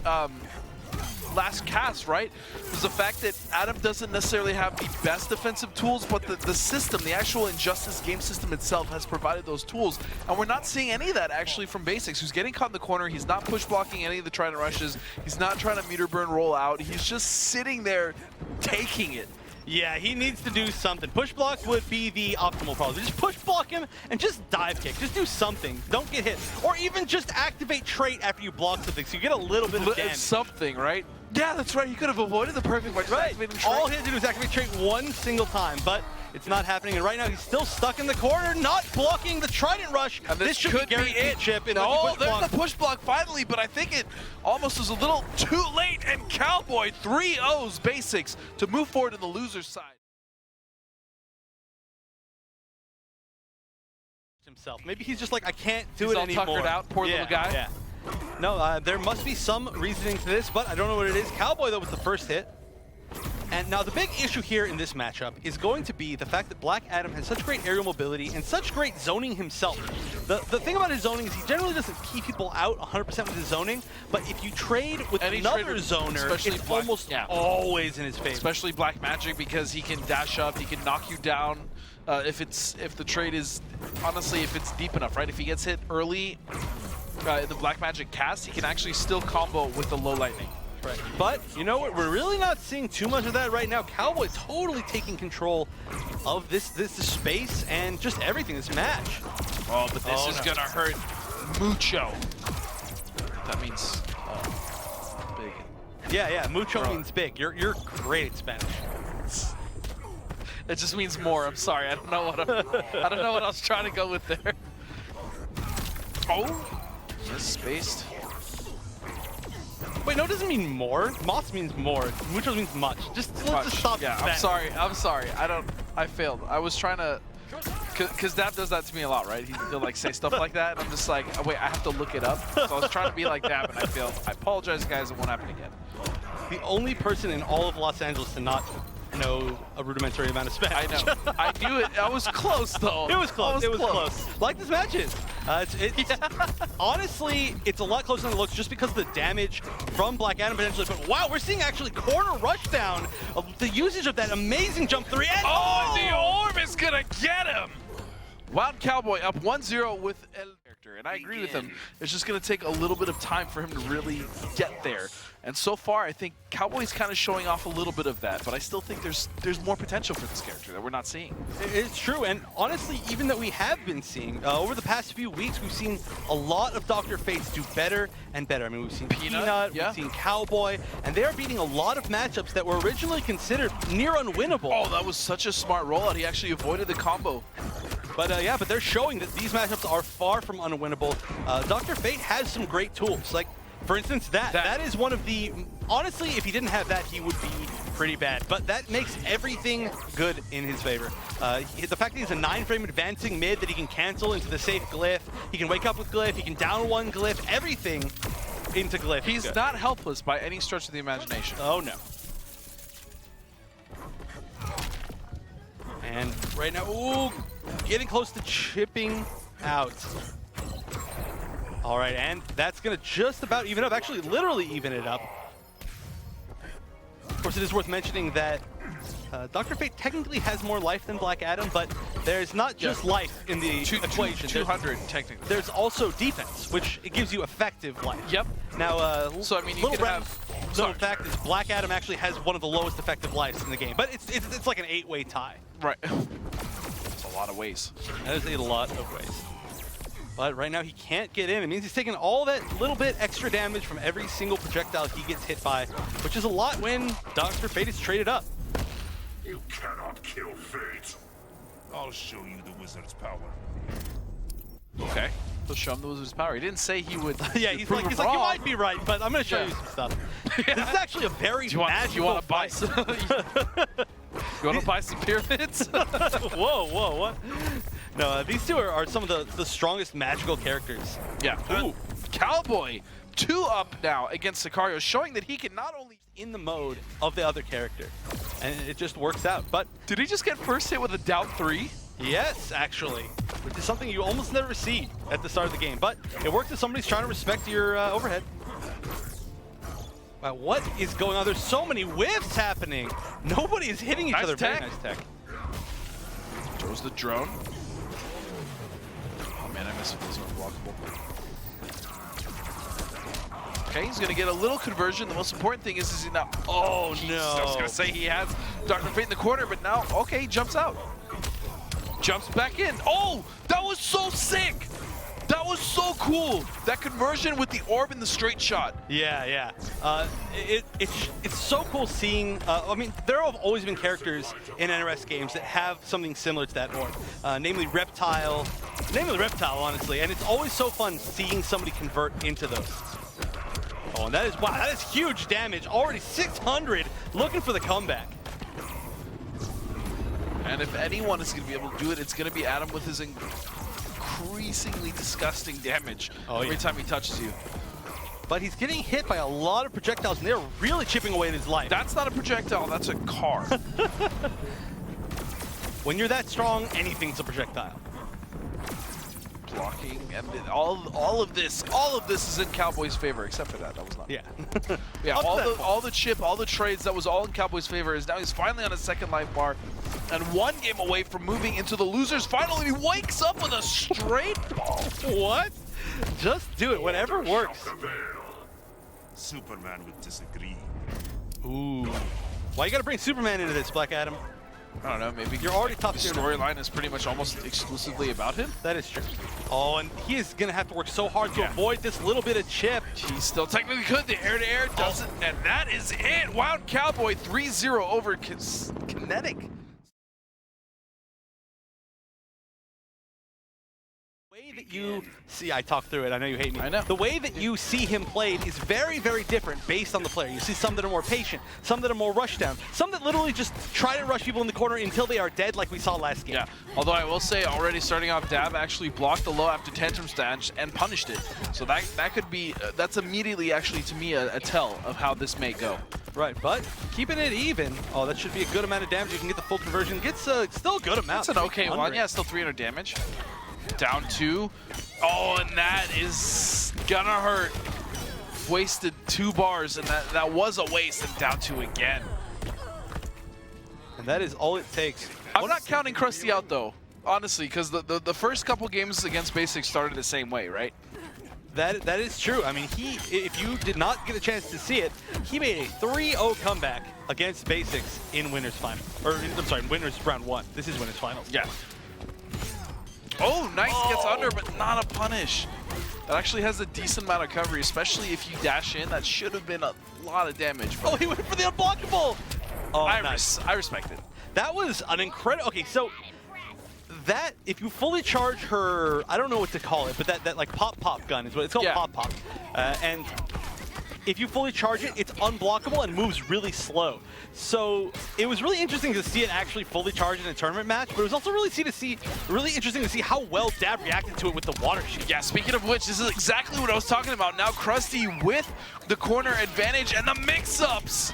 last cast, right? Was the fact that Adam doesn't necessarily have the best defensive tools, but the system, the actual Injustice game system itself has provided those tools. And we're not seeing any of that actually from Basics, who's getting caught in the corner. He's not push blocking any of the Trident Rushes. He's not trying to meter burn roll out. He's just sitting there taking it. Yeah, he needs to do something. Push block would be the optimal problem. Just push block him and just dive kick. Just do something. Don't get hit. Or even just activate trait after you block something so you get a little bit of damage. Something, right? Yeah, that's right. He could have avoided the perfect by just activating trait. All he had to do was activate trait one single time, but it's not happening. And right now he's still stuck in the corner, not blocking the Trident Rush. And this should be guaranteed chip. No, there's the push block finally, but I think it almost was a little too late. And Cowboy 3-0s Basics to move forward to the loser's side. Himself. Maybe he's just like, I can't do it anymore. Tuckered out, poor little guy. Yeah. No, there must be some reasoning to this, but I don't know what it is. Cowboy, though, with the first hit. And now the big issue here in this matchup is going to be the fact that Black Adam has such great aerial mobility and such great zoning himself. The thing about his zoning is he generally doesn't keep people out 100% with his zoning, but if you trade with another zoner, it's almost always in his favor. Especially Black Magic, because he can dash up, he can knock you down. If the trade is, honestly, if it's deep enough, right? If he gets hit early in the Black Magic cast, he can actually still combo with the low lightning. Right. But you know what? We're really not seeing too much of that right now. Cowboy totally taking control of this space and just everything, this match. Oh, but this is gonna hurt mucho. That means big. Yeah, mucho means big. You're great at Spanish. It just means more. I'm sorry. I don't know what I was trying to go with there. Oh, just spaced. Wait, no, it doesn't mean more. Moss means more. Mucho means much. Let's just stop. Yeah, I'm sorry. I failed. I was trying to, cause Dab does that to me a lot, right? He'll like say stuff like that, and I'm just like, oh, wait, I have to look it up. So I was trying to be like Dab, and I failed. I apologize, guys. It won't happen again. The only person in all of Los Angeles to not know a rudimentary amount of Spanish. I know. I knew it. I was close, though. It was close. It was close. Like this match is. Honestly, it's a lot closer than it looks just because of the damage from Black Adam potentially. But wow, we're seeing actually corner rushdown of the usage of that amazing jump 3. And the orb is gonna get him. Woundcowboy up 1-0 with El character, and I agree with him. It's just going to take a little bit of time for him to really get there. And so far, I think Cowboy's kind of showing off a little bit of that, but I still think there's more potential for this character that we're not seeing. It's true, and honestly, even that we have been seeing, over the past few weeks, we've seen a lot of Dr. Fates do better and better. I mean, we've seen Peanut, we've seen Cowboy, and they are beating a lot of matchups that were originally considered near unwinnable. Oh, that was such a smart rollout. He actually avoided the combo. But yeah, but they're showing that these matchups are far from unwinnable. Dr. Fate has some great tools. Like, for instance, that is one of the... Honestly, if he didn't have that, he would be pretty bad. But that makes everything good in his favor. The fact that he's a 9-frame advancing mid that he can cancel into the safe glyph, he can wake up with glyph, he can down one glyph, everything into glyph. He's not helpless by any stretch of the imagination. Oh, no. And right now, ooh, getting close to chipping out. All right, and that's going to just about even up, actually literally even it up. Of course, it is worth mentioning that Dr. Fate technically has more life than Black Adam, but there's not just life in the equation. 200 technically. There's also defense, which it gives you effective life. Yep. Now, so I mean, you could have... Little fact is Black Adam actually has one of the lowest effective lives in the game, but it's like an 8-way tie. Right. That's a lot of ways. That is a lot of ways. But right now he can't get in. It means he's taking all that little bit extra damage from every single projectile he gets hit by, which is a lot when Dr. Fate is traded up. You cannot kill Fate. I'll show you the wizard's power. Okay. He'll show him the wizard's power. He didn't say he would. Yeah, he's like, you might be right, but I'm going to show you some stuff. This is actually a very magical you want to buy some? You want to buy some pyramids? Whoa, what? No, these two are some of the strongest magical characters. Yeah. Ooh, Cowboy, 2 up now against Sakarios, showing that he can not only in the mode of the other character, and it just works out. But did he just get first hit with a down 3? Yes, actually, which is something you almost never see at the start of the game. But it works if somebody's trying to respect your overhead. Wow, what is going on? There's so many whiffs happening. Nobody is hitting each other. Tech. Very nice tech. Throws the drone. Oh man, I missed it. Those are unblockable. Okay, he's gonna get a little conversion. The most important thing is he now. Oh no! I was gonna say he has Dr. Fate in the corner, but now, okay, he jumps out. Jumps back in. Oh, that was so sick! That was so cool! That conversion with the orb in the straight shot. Yeah. It's so cool seeing, I mean, there have always been characters in NRS games that have something similar to that orb, namely Reptile, honestly, and it's always so fun seeing somebody convert into those. Oh, and that is huge damage, already 600, looking for the comeback. And if anyone is going to be able to do it, it's going to be Adam with his increasingly disgusting damage every time he touches you. but he's getting hit by a lot of projectiles, and they're really chipping away at his life. That's not a projectile, that's a car. When you're that strong, anything's a projectile. Blocking, and all of this is in Cowboy's favor, except for that. That was not. Yeah. Yeah, Up to that all the chip, all the trades, that was all in Cowboy's favor. Is now he's finally on his second life bar, and one game away from moving into the losers final, and he wakes up with a straight ball. What? Just do it. Whatever works. Superman would disagree. Ooh. Why you gotta bring Superman into this, Black Adam? I don't know, maybe You're already top the tier. storyline is pretty much almost exclusively about him. That is true. Oh, and he is gonna have to work so hard to avoid this little bit of chip. He still technically could. The air-to-air doesn't, and that is it. Woundcowboy 3-0 over Kinetic. The way that you see, I talked through it. I know you hate me. I know. The way that you see him played is very, very different based on the player. You see some that are more patient, some that are more rush down, some that literally just try to rush people in the corner until they are dead, like we saw last game. Yeah, although I will say, already starting off, Dab actually blocked the low after Tantrum Stanch and punished it. So that could be, that's immediately actually to me a tell of how this may go. Right, but keeping it even. Oh, that should be a good amount of damage. You can get the full conversion. Gets still a good amount. That's an okay one. Yeah, still 300 damage. Down 2. Oh, and that is gonna hurt. Wasted 2 bars, and that was a waste, and down 2 again. And that is all it takes. I'm not counting Crusty out, though, honestly, because the first couple games against Basics started the same way, right? That is true. I mean, if you did not get a chance to see it, he made a 3-0 comeback against Basics in Winners Final. Or, I'm sorry, Winners Round 1. This is Winners Finals. Yeah. Oh, nice, gets under, but not a punish. That actually has a decent amount of coverage, especially if you dash in. That should have been a lot of damage. Oh, he went for the unblockable! Oh, I nice. respect it. That was an incredible... Okay, so that, if you fully charge her, I don't know what to call it, but that like pop gun is what it's called, Yeah. pop. And if you fully charge it, it's unblockable and moves really slow. So it was really interesting to see it actually fully charged in a tournament match, but it was also really interesting to see how well Dab reacted to it with the water shield. Yeah, speaking of which, this is exactly what I was talking about. Now Crusty with the corner advantage and the mix-ups.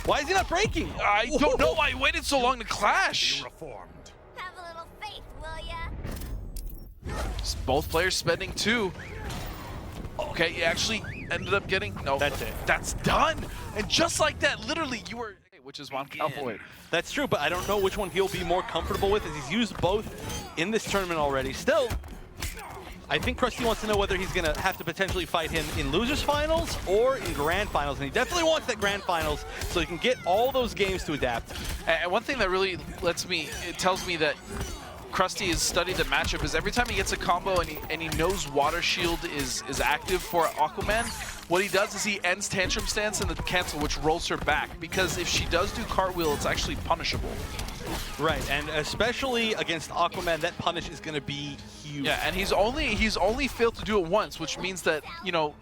Why is he not breaking? I don't know why he waited so long to clash. Reformed. Have a little faith, will ya? Both players spending 2. Okay, he actually ended up getting... No, That's it. That's done. And just like that, literally, you were... Which is Woundcowboy. That's true, but I don't know which one he'll be more comfortable with, as he's used both in this tournament already. Still, I think Crusty wants to know whether he's going to have to potentially fight him in Losers Finals or in Grand Finals, and he definitely wants that Grand Finals so he can get all those games to adapt. And one thing that really it tells me that Crusty has studied the matchup is every time he gets a combo and he knows Water Shield is active for Aquaman, what he does is he ends Tantrum Stance and the cancel, which rolls her back, because if she does do Cartwheel, it's actually punishable. Right, and especially against Aquaman, that punish is going to be huge. Yeah, and he's only failed to do it once, which means that, you know,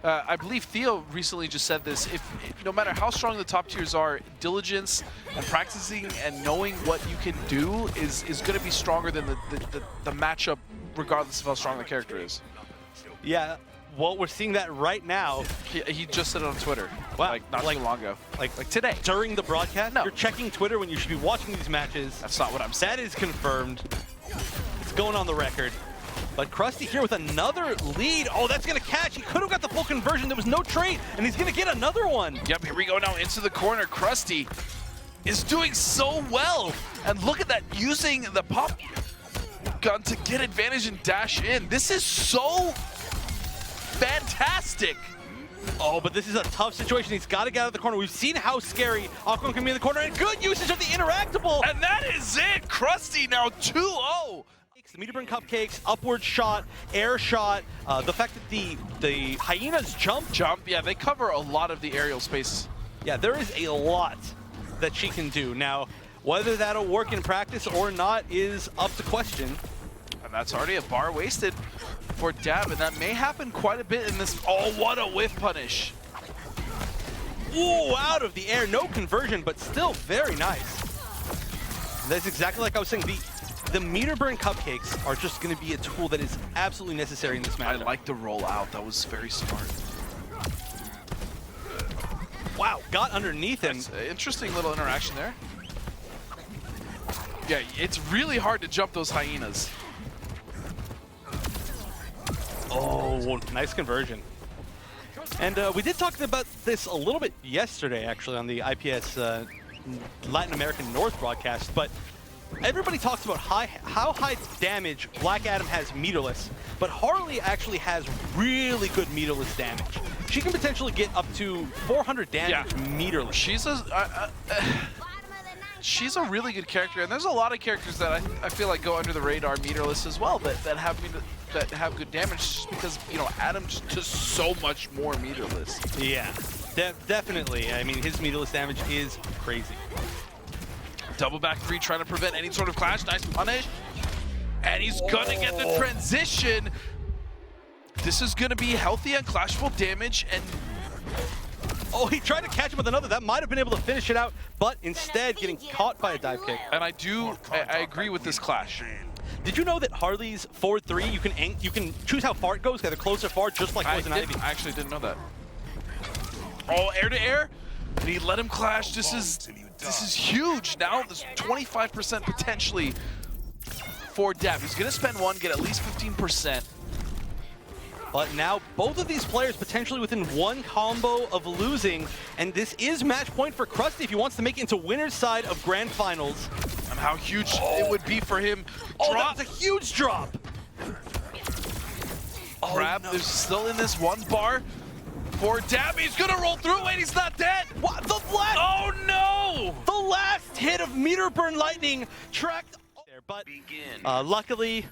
I believe Theo recently just said this, if no matter how strong the top tiers are, diligence and practicing and knowing what you can do is going to be stronger than the matchup, regardless of how strong the character is. Yeah, well, we're seeing that right now. He just said it on Twitter, Wow. like not too long ago. Like today. During the broadcast? No. You're checking Twitter when you should be watching these matches. That's not what I'm saying. That is confirmed. It's going on the record. But Crusty here with another lead. Oh, that's going to catch. He could have got the full conversion. There was no trade, and he's going to get another one. Yep, here we go now into the corner. Crusty is doing so well. And look at that, using the pop gun to get advantage and dash in. This is so fantastic. Oh, but this is a tough situation. He's got to get out of the corner. We've seen how scary Aquaman can be in the corner, and good usage of the interactable. And that is it. Crusty now 2-0. The meter burn cupcakes, upward shot, air shot, the fact that the hyenas jump. Yeah, they cover a lot of the aerial space. Yeah, there is a lot that she can do. Now, whether that'll work in practice or not is up to question. And that's already a bar wasted for Dab, and that may happen quite a bit in this. Oh, what a whiff punish. Ooh, out of the air, no conversion, but still very nice. That's exactly like I was saying. The meter burn cupcakes are just going to be a tool that is absolutely necessary in this match. I like the rollout. That was very smart. Wow, got underneath him. That's an interesting little interaction there. Yeah, it's really hard to jump those hyenas. Oh, nice conversion. And we did talk about this a little bit yesterday, actually, on the IPS Latin American North broadcast, but everybody talks about how high damage Black Adam has meterless, but Harley actually has really good meterless damage. She can potentially get up to 400 damage meterless. She's a really good character, and there's a lot of characters that I feel like go under the radar meterless as well, that have good damage just because, you know, Adam's just so much more meterless. Yeah, definitely. I mean, his meterless damage is crazy. Double back 3 trying to prevent any sort of clash. Nice punish. And he's gonna get the transition. This is gonna be healthy and clashable damage, and oh, he tried to catch him with another. That might have been able to finish it out, but instead getting caught by a dive kick. And I agree with this clash. Did you know that Harley's forward 3, you can choose how far it goes, either close or far, just like Poison Ivy. I actually didn't know that. Oh, air to air, and he let him clash. This is huge. Now there's 25% potentially for Dab. He's gonna spend 1, get at least 15%. But now both of these players potentially within 1 combo of losing, and this is match point for Crusty if he wants to make it into winner's side of grand finals. And how huge it would be for him. Oh, that was a huge drop. Grab, no. There's still in this 1 bar for Dab. He's gonna roll through. Wait, he's not dead. What? The last? Oh no! The last hit of Meter Burn Lightning tracked there, but luckily,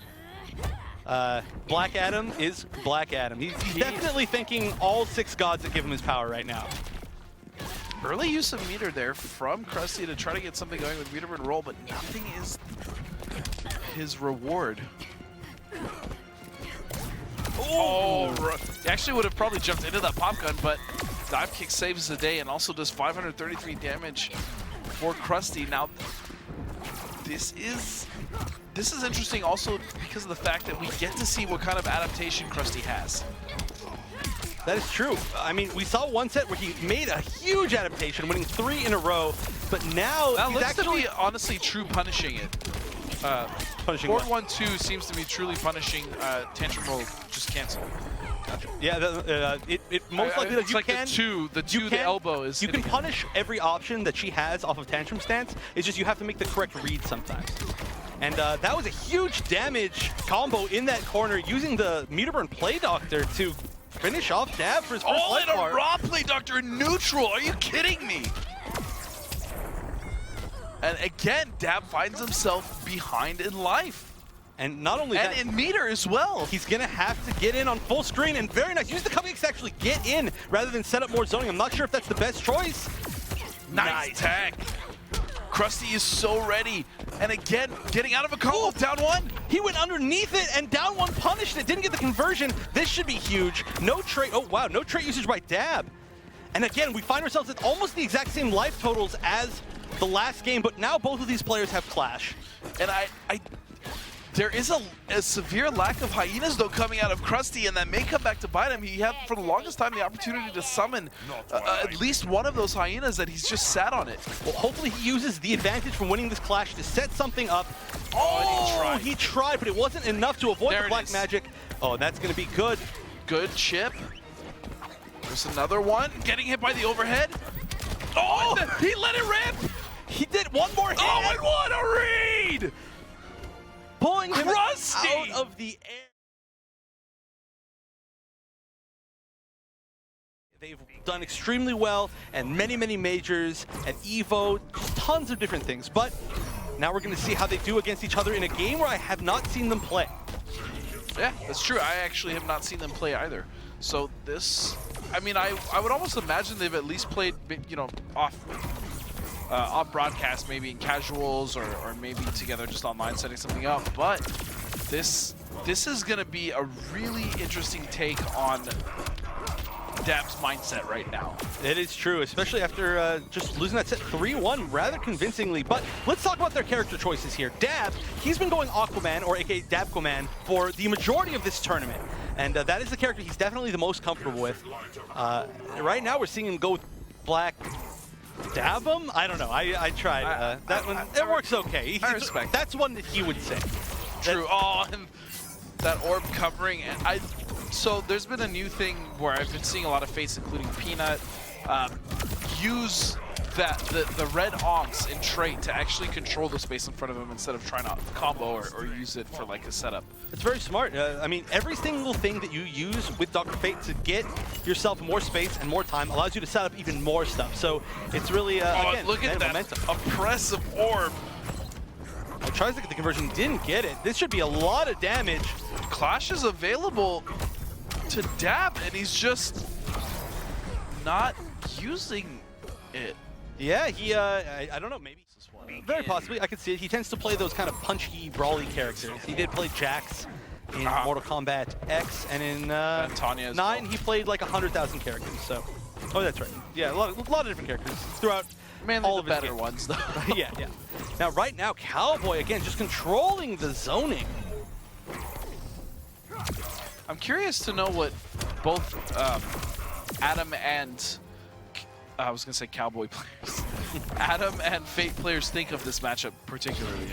Black Adam is Black Adam. He's definitely thanking all 6 gods that give him his power right now. Early use of meter there from Crusty to try to get something going with meter burn roll, but nothing is his reward. Oh, he actually would have probably jumped into that pop gun, but dive kick saves the day and also does 533 damage for Crusty. Now, this is interesting also because of the fact that we get to see what kind of adaptation Crusty has. That is true. I mean, we saw one set where he made a huge adaptation, winning 3 in a row, but now That he's looks actually to be honestly true punishing it. punishing Board what? 1-2 seems to be truly punishing Tantrum Roll just cancel. Yeah, it most likely that it's you like can. the elbow is. You can hitting punish every option that she has off of Tantrum stance. It's just you have to make the correct read sometimes. And that was a huge damage combo in that corner using the Meter Burn Play Doctor to finish off Dab for his first Oh, life and a bar. raw Play Doctor neutral. Are you kidding me? And again, Dab finds himself behind in life. And not only And that, in meter as well. he's gonna have to get in on full screen, and very nice. Use the cover kicks to actually get in rather than set up more zoning. I'm not sure if that's the best choice. Nice tag. Crusty is so ready. And again, getting out of a combo, down 1. He went underneath it and down 1 punished it. Didn't get the conversion. This should be huge. No trait. Oh wow, no trait usage by Dab. And again, we find ourselves at almost the exact same life totals as the last game, but now both of these players have clash. And there is a severe lack of hyenas though coming out of Crusty, and that may come back to bite him. He had for the longest time the opportunity to summon at least one of those hyenas that he's just sat on it. Well, hopefully he uses the advantage from winning this clash to set something up. Oh, He tried, but it wasn't enough to avoid There the it black is. magic. Oh, that's gonna be good. Good chip. There's another one getting hit by the overhead. Oh, he let it rip. He did one more hit. Oh, and what a read! Pulling him Crusty! out of the air. They've done extremely well and many majors at EVO, just tons of different things. But now we're going to see how they do against each other in a game where I have not seen them play. Yeah, that's true. I actually have not seen them play either. So this, I mean, I would almost imagine they've at least played, you know, off broadcast, maybe in casuals or maybe together just online setting something up. But this is going to be a really interesting take on Dab's mindset right now. It is true, especially after just losing that set 3-1 rather convincingly. But let's talk about their character choices here. Dab, he's been going Aquaman, or aka Dabquaman, for the majority of this tournament. And that is the character he's definitely the most comfortable with. Right now we're seeing him go Black dab him? I don't know. I tried. That one, it works okay. I respect. That's one that he would say. True. Oh, and that orb covering. And so there's been a new thing where I've been seeing a lot of Fates, including Peanut, use the red onks in trait to actually control the space in front of him instead of trying to combo or use it for like a setup. It's very smart. I mean, every single thing that you use with Dr. Fate to get yourself more space and more time allows you to set up even more stuff. So it's really, again, look at that momentum. oppressive orb. Tries to get the conversion, didn't get it. This should be a lot of damage. Clash is available to dab, and he's just not using it. Yeah, he, I don't know, maybe. Very possibly, I could see it. He tends to play those kind of punchy, brawly characters. He did play Jax in Mortal Kombat X, and in Tanya as 9, well. he played like 100,000 characters, so. Oh, that's right. Yeah, a lot of different characters throughout Mainly all the of his better games. ones, though. Yeah. Now, right now, Cowboy, again, just controlling the zoning. I'm curious to know what both Adam and I was gonna say Cowboy players, Adam and Fate players think of this matchup particularly.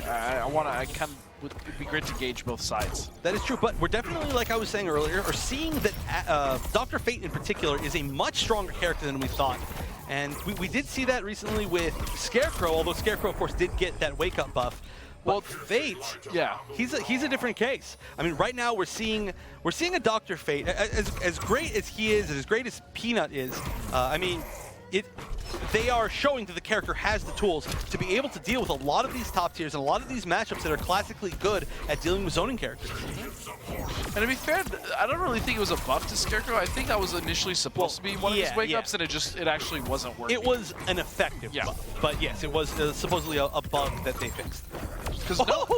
It'd be great to gauge both sides. That is true, but we're definitely, like I was saying earlier, are seeing that Dr. Fate in particular is a much stronger character than we thought. And we did see that recently with Scarecrow, although Scarecrow, of course, did get that wake-up buff. Well, Fate, yeah, he's a different case. I mean, right now we're seeing a Dr. Fate as great as he is, and as great as Peanut is. I mean, they are showing that the character has the tools to be able to deal with a lot of these top tiers and a lot of these matchups that are classically good at dealing with zoning characters. And to be fair, I don't really think it was a buff to Scarecrow. I think that was initially supposed to be one of his wake-ups, and it actually wasn't working. It was an effective buff, but yes, it was supposedly a bug that they fixed.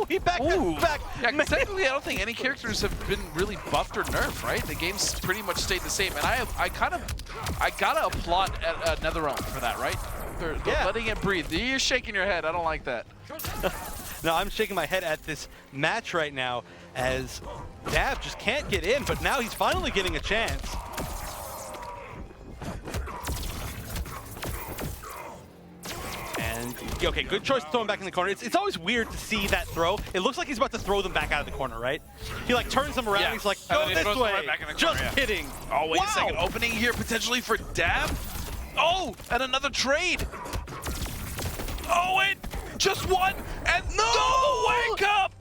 He back. Yeah, 'cause technically, I don't think any characters have been really buffed or nerfed, right? The game's pretty much stayed the same, and I gotta applaud at NetherRealm for that, right? They're letting it breathe. You're shaking your head. I don't like that. No, I'm shaking my head at this match right now as Dab just can't get in, but now he's finally getting a chance. And, okay, good choice to throw him back in the corner. It's always weird to see that throw. It looks like he's about to throw them back out of the corner, right? He like turns them around and he's like, go this way. Right back in the Just corner, kidding. Oh, wait a second. Opening here potentially for Dab. Oh, and another trade. Oh, wait. Just one. And no! Wake up!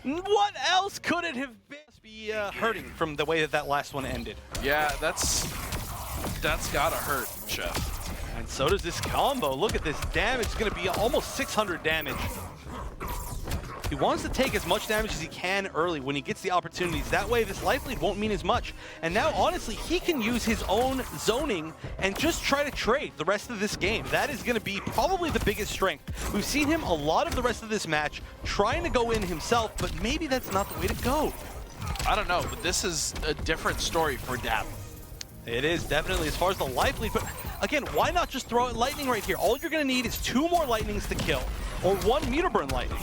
What else could it have been? Must be hurting from the way that last one ended. Yeah, that's gotta hurt, Chef. And so does this combo. Look at this damage. It's going to be almost 600 damage. He wants to take as much damage as he can early when he gets the opportunities. That way, this life lead won't mean as much. And now, honestly, he can use his own zoning and just try to trade the rest of this game. That is going to be probably the biggest strength. We've seen him a lot of the rest of this match trying to go in himself, but maybe that's not the way to go. I don't know, but this is a different story for Dab. It is definitely as far as the life lead, but again, why not just throw out lightning right here? All you're going to need is 2 more lightnings to kill, or 1 meter burn lightning.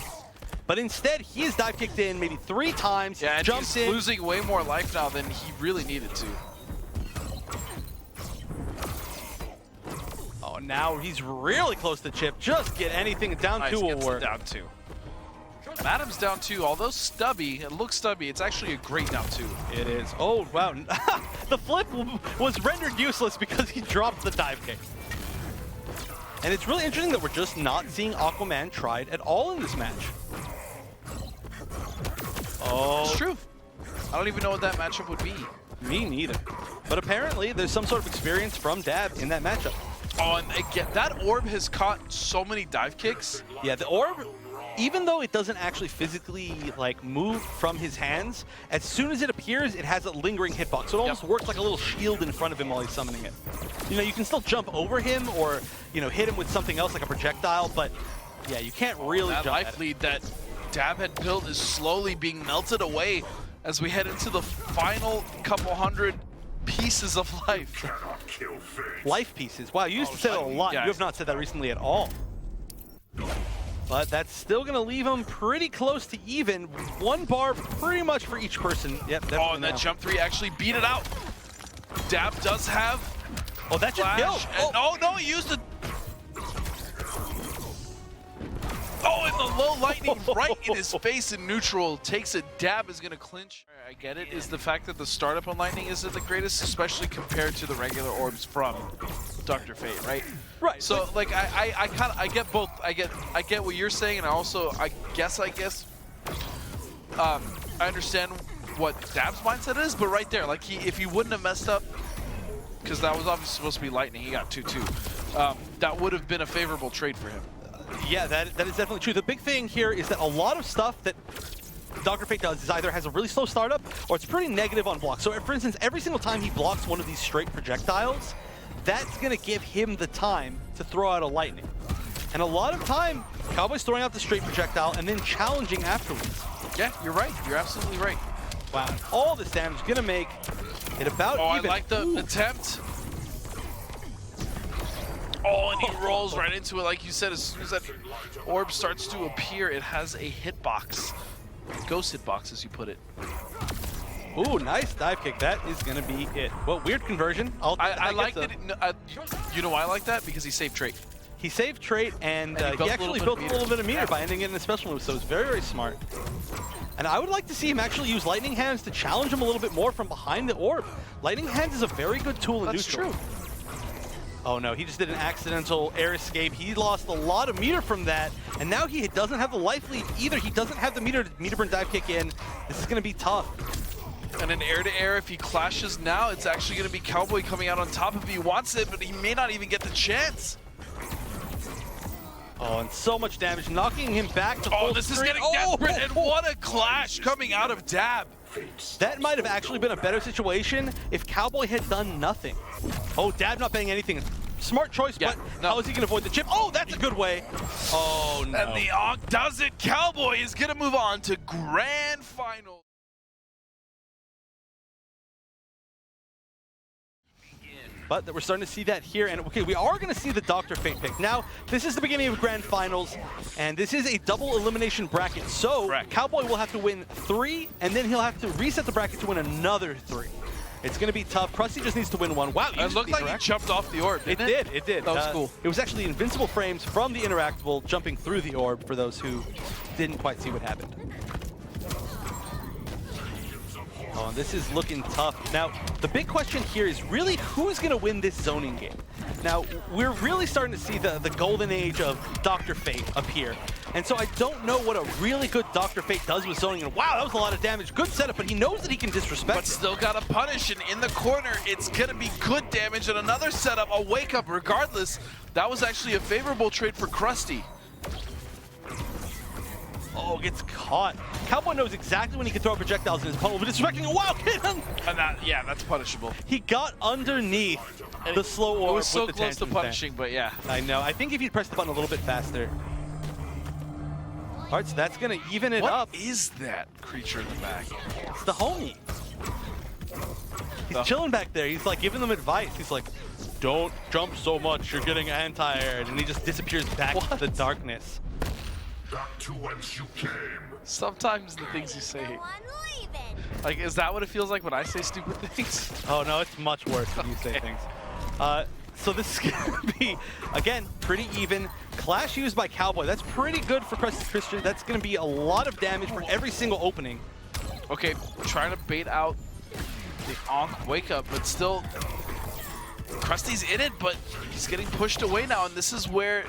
But instead, he has dive kicked in maybe 3 times. Yeah, and jumps he's in. losing way more life now than he really needed to. Oh, now he's really close to chip. Just get anything down Nice, 2 will gets work. down 2. Adam's down 2, although stubby, it looks stubby, it's actually a great down 2. It is. Oh, wow. The flip was rendered useless because he dropped the dive kick. And it's really interesting that we're just not seeing Aquaman tried at all in this match. Oh. It's true. I don't even know what that matchup would be. Me neither. But apparently, there's some sort of experience from Dab in that matchup. Oh, and again, that orb has caught so many dive kicks. Yeah, the orb, even though it doesn't actually physically like move from his hands, as soon as it appears, it has a lingering hitbox. So it almost works like a little shield in front of him while he's summoning it. You know, you can still jump over him or, you know, hit him with something else like a projectile, but yeah, you can't really That jump at life it. lead that Dab had built is slowly being melted away as we head into the final couple hundred pieces of life. Cannot kill Fate. Life pieces. Wow, you used to say that a lot. Yeah. You have not said that recently at all. But that's still going to leave him pretty close to even. 1 bar pretty much for each person. Yep. Oh, and that jump 3 actually beat it out. Dab does have Oh, that just killed. And, oh no, he used it. Oh, and the low lightning right in his face in neutral. Takes a dab, is going to clinch. I get it, is the fact that the startup on lightning isn't the greatest, especially compared to the regular orbs from Dr. Fate, right? Right. So, like, I get both. I get what you're saying, and I guess, I understand what Dab's mindset is, but right there, like, if he wouldn't have messed up, because that was obviously supposed to be lightning, he got 2-2. That would have been a favorable trade for him. Yeah, that is definitely true. The big thing here is that a lot of stuff that Dr. Fate does is either has a really slow startup or it's pretty negative on blocks. So, for instance, every single time he blocks one of these straight projectiles, that's going to give him the time to throw out a lightning. And a lot of time, Cowboy's throwing out the straight projectile and then challenging afterwards. Yeah, you're right. You're absolutely right. Wow. All this damage going to make it about even. I like the attempt. Oh, and he rolls right into it. Like you said, as soon as that orb starts to appear, it has a hitbox. Ghost hitbox, as you put it. Ooh, nice dive kick. That is going to be it. Well, weird conversion. I like that. You know why I like that? Because he saved trait. He saved trait, and he actually built a little bit of meter by ending it in a special move, so it's very, very smart. And I would like to see him actually use Lightning Hands to challenge him a little bit more from behind the orb. Lightning Hands is a very good tool in neutral. That's true. Oh no, he just did an accidental air escape. He lost a lot of meter from that, and now he doesn't have the life lead either. He doesn't have the meter burn dive kick in. This is going to be tough. And an air-to-air, if he clashes now, it's actually going to be Cowboy coming out on top if he wants it, but he may not even get the chance. Oh, and so much damage, knocking him back to full Oh, this is getting desperate, and what a clash coming out of Dab. That might have actually been a better situation if Cowboy had done nothing. Oh, Dab not paying anything. Smart choice, but how is he going to avoid the chip? Oh, that's a good way. Oh, no. And the Ankh does it. Cowboy is going to move on to Grand Final. But we're starting to see that here, and okay, we are going to see the Dr. Fate pick. Now, this is the beginning of Grand Finals, and this is a double elimination bracket, so Cowboy will have to win 3, and then he'll have to reset the bracket to win another 3. It's going to be tough. Crusty just needs to win 1. Wow, it looked like he jumped off the orb, didn't it? It did. That was cool. It was actually invincible frames from the interactable jumping through the orb for those who didn't quite see what happened. Oh, and this is looking tough. Now, the big question here is really who's going to win this zoning game? Now, we're really starting to see the golden age of Dr. Fate up here. And so I don't know what a really good Dr. Fate does with zoning. And wow, that was a lot of damage. Good setup, but he knows that he can disrespect But still got to punish, and in the corner, it's going to be good damage. And another setup, a wake-up regardless. That was actually a favorable trade for Crusty. Oh, gets caught. Cowboy knows exactly when he can throw projectiles in his pummel, but disrespecting it. Wow, hit him! And yeah, that's punishable. He got underneath the slow orb. It was so with the close to punishing, but yeah. I know. I think if you'd press the button a little bit faster. All right, so that's going to even it up. What is that creature in the back? It's the homie. He's chilling back there. He's like giving them advice. He's like, don't jump so much. You're getting anti-aired. And he just disappears back to the darkness. Back to whence you came. Sometimes the things you say. Like, is that what it feels like when I say stupid things? Oh, no, it's much worse when you say things. So this is going to be, again, pretty even. Clash used by Cowboy. That's pretty good for Crusty Christian. That's going to be a lot of damage for every single opening. Okay, trying to bait out the Ankh wake up, but still, Crusty's in it, but he's getting pushed away now, and this is where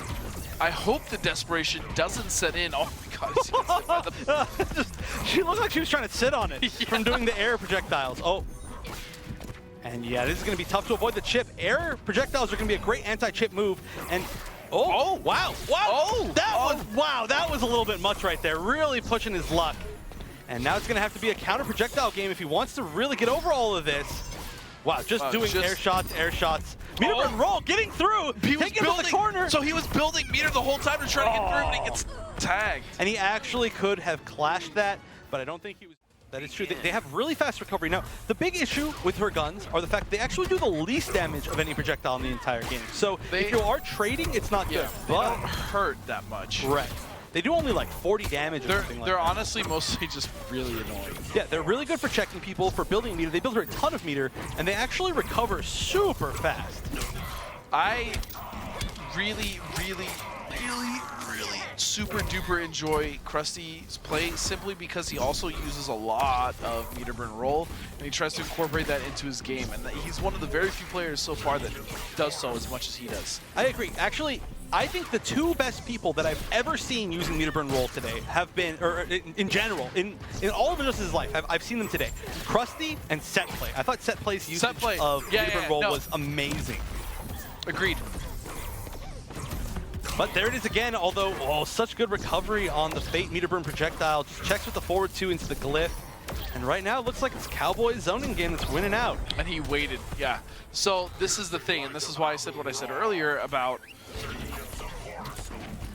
I hope the desperation doesn't set in. Oh my god. She looked like she was trying to sit on it from doing the air projectiles. Oh. And yeah, this is going to be tough to avoid the chip. Air projectiles are going to be a great anti-chip move. And wow. Wow. That was a little bit much right there. Really pushing his luck. And now it's going to have to be a counter projectile game if he wants to really get over all of this. Wow, just doing air shots. Meter burn roll, getting through. He was building the corner. So he was building meter the whole time to try to get through, and he gets tagged. And he actually could have clashed that, but I don't think he was. That is true. They have really fast recovery. Now, the big issue with her guns are the fact that they actually do the least damage of any projectile in the entire game. So if you are trading, it's not good. They don't hurt that much. Right. They do only like 40 damage or something like that. They're honestly mostly just really annoying. Yeah, they're really good for checking people, for building meter. They build her a ton of meter, and they actually recover super fast. I really super duper enjoy Crusty's play simply because he also uses a lot of meter burn roll, and he tries to incorporate that into his game, and he's one of the very few players so far that does so as much as he does. I agree. Actually, I think the two best people that I've ever seen using meter burn roll today have been, or in general, in all of Injustice's life, I've seen them today. Crusty and Setplay. I thought Setplay's usage of meter burn roll was amazing. Agreed. But there it is again, although, such good recovery on the Fate meter burn projectile. Just checks with the forward 2 into the glyph. And right now, it looks like it's Cowboy's zoning game that's winning out. And he waited, yeah. So this is the thing, and this is why I said what I said earlier about,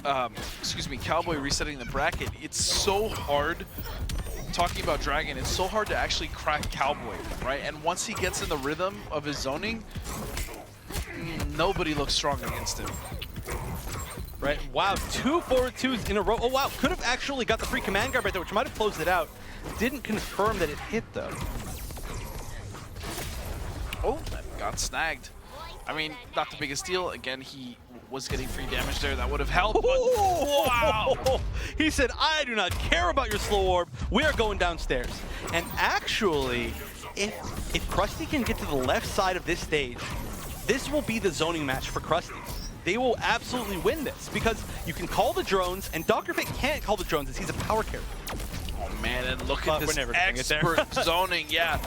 Cowboy resetting the bracket. It's so hard, talking about Dragon, it's so hard to actually crack Cowboy, right? And once he gets in the rhythm of his zoning, nobody looks strong against him. Right, wow, 2 forward 2s in a row. Oh wow, could have actually got the free command guard right there, which might have closed it out. Didn't confirm that it hit though. Oh, that got snagged. I mean, not the biggest deal. Again, he was getting free damage there. That would have helped. But wow! He said, I do not care about your slow orb. We are going downstairs. And actually, if Crusty can get to the left side of this stage, this will be the zoning match for Crusty. They will absolutely win this because you can call the drones, and Dr. Fate can't call the drones as he's a power character. Oh man, and look at this expert zoning. Yeah,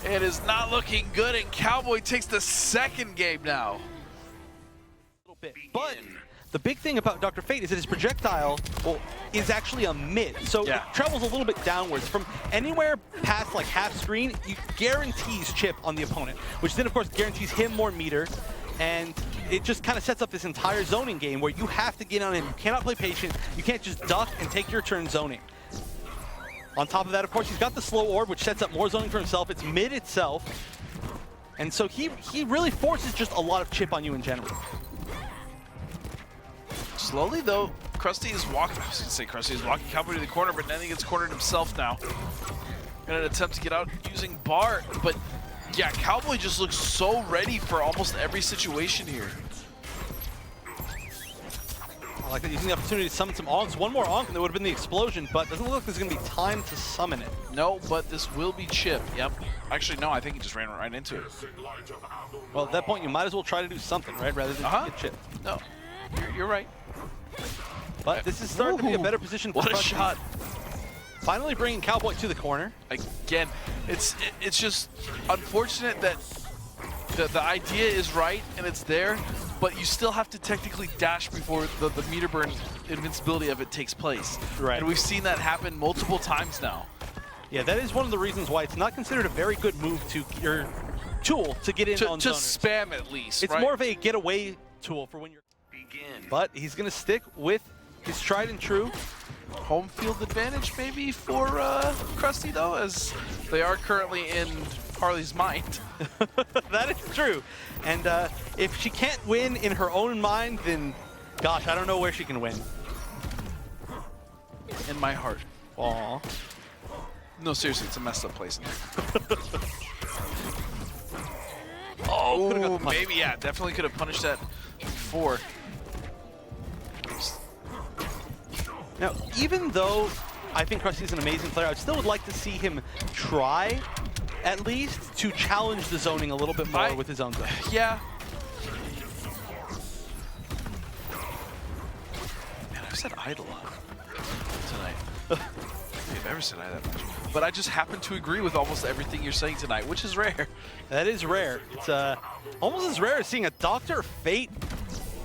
it is not looking good, and Cowboy takes the second game now. But the big thing about Dr. Fate is that his projectile, is actually a mid. So it travels a little bit downwards. From anywhere past like half screen, you guarantees chip on the opponent, which then of course guarantees him more meter. And it just kind of sets up this entire zoning game where you have to get on him. You cannot play patient. You can't just duck and take your turn zoning. On top of that, of course, he's got the slow orb, which sets up more zoning for himself. It's mid itself. And so he really forces just a lot of chip on you in general. Slowly, though, Crusty is walking. I was going to say Crusty is walking Cowboy to the corner, but then he gets cornered himself now. In an attempt to get out using bar, but yeah, Cowboy just looks so ready for almost every situation here. I like that, using the opportunity to summon some Onks. One more Onk and there would have been the explosion, but doesn't look like there's going to be time to summon it. No, but this will be Chip. Yep. Actually, no, I think he just ran right into it. Well, at that point, you might as well try to do something, right? Rather than get Chip. No, you're right. But this is starting to be a better position for What a shot. Finally bringing Cowboy to the corner. Again, it's just unfortunate that the idea is right and it's there, but you still have to technically dash before the meter burn invincibility of it takes place. Right. And we've seen that happen multiple times now. Yeah, that is one of the reasons why it's not considered a very good move to your tool to get in on zoners. To spam at least, It's more of a getaway tool for when you're... But he's going to stick with his tried and true. Home field advantage maybe for Crusty though, as they are currently in Harley's mind. That is true. And if she can't win in her own mind, then gosh, I don't know where she can win. In my heart. Aww. No, seriously, it's a messed up place in there. Oh, maybe, yeah, definitely could have punished that before. Now, even though I think Crusty's an amazing player, I still would like to see him try, at least, to challenge the zoning a little bit more with his own zone. Yeah. Man, I've said idle tonight. I've ever said I that much. But I just happen to agree with almost everything you're saying tonight, which is rare. That is rare. It's almost as rare as seeing a Dr. Fate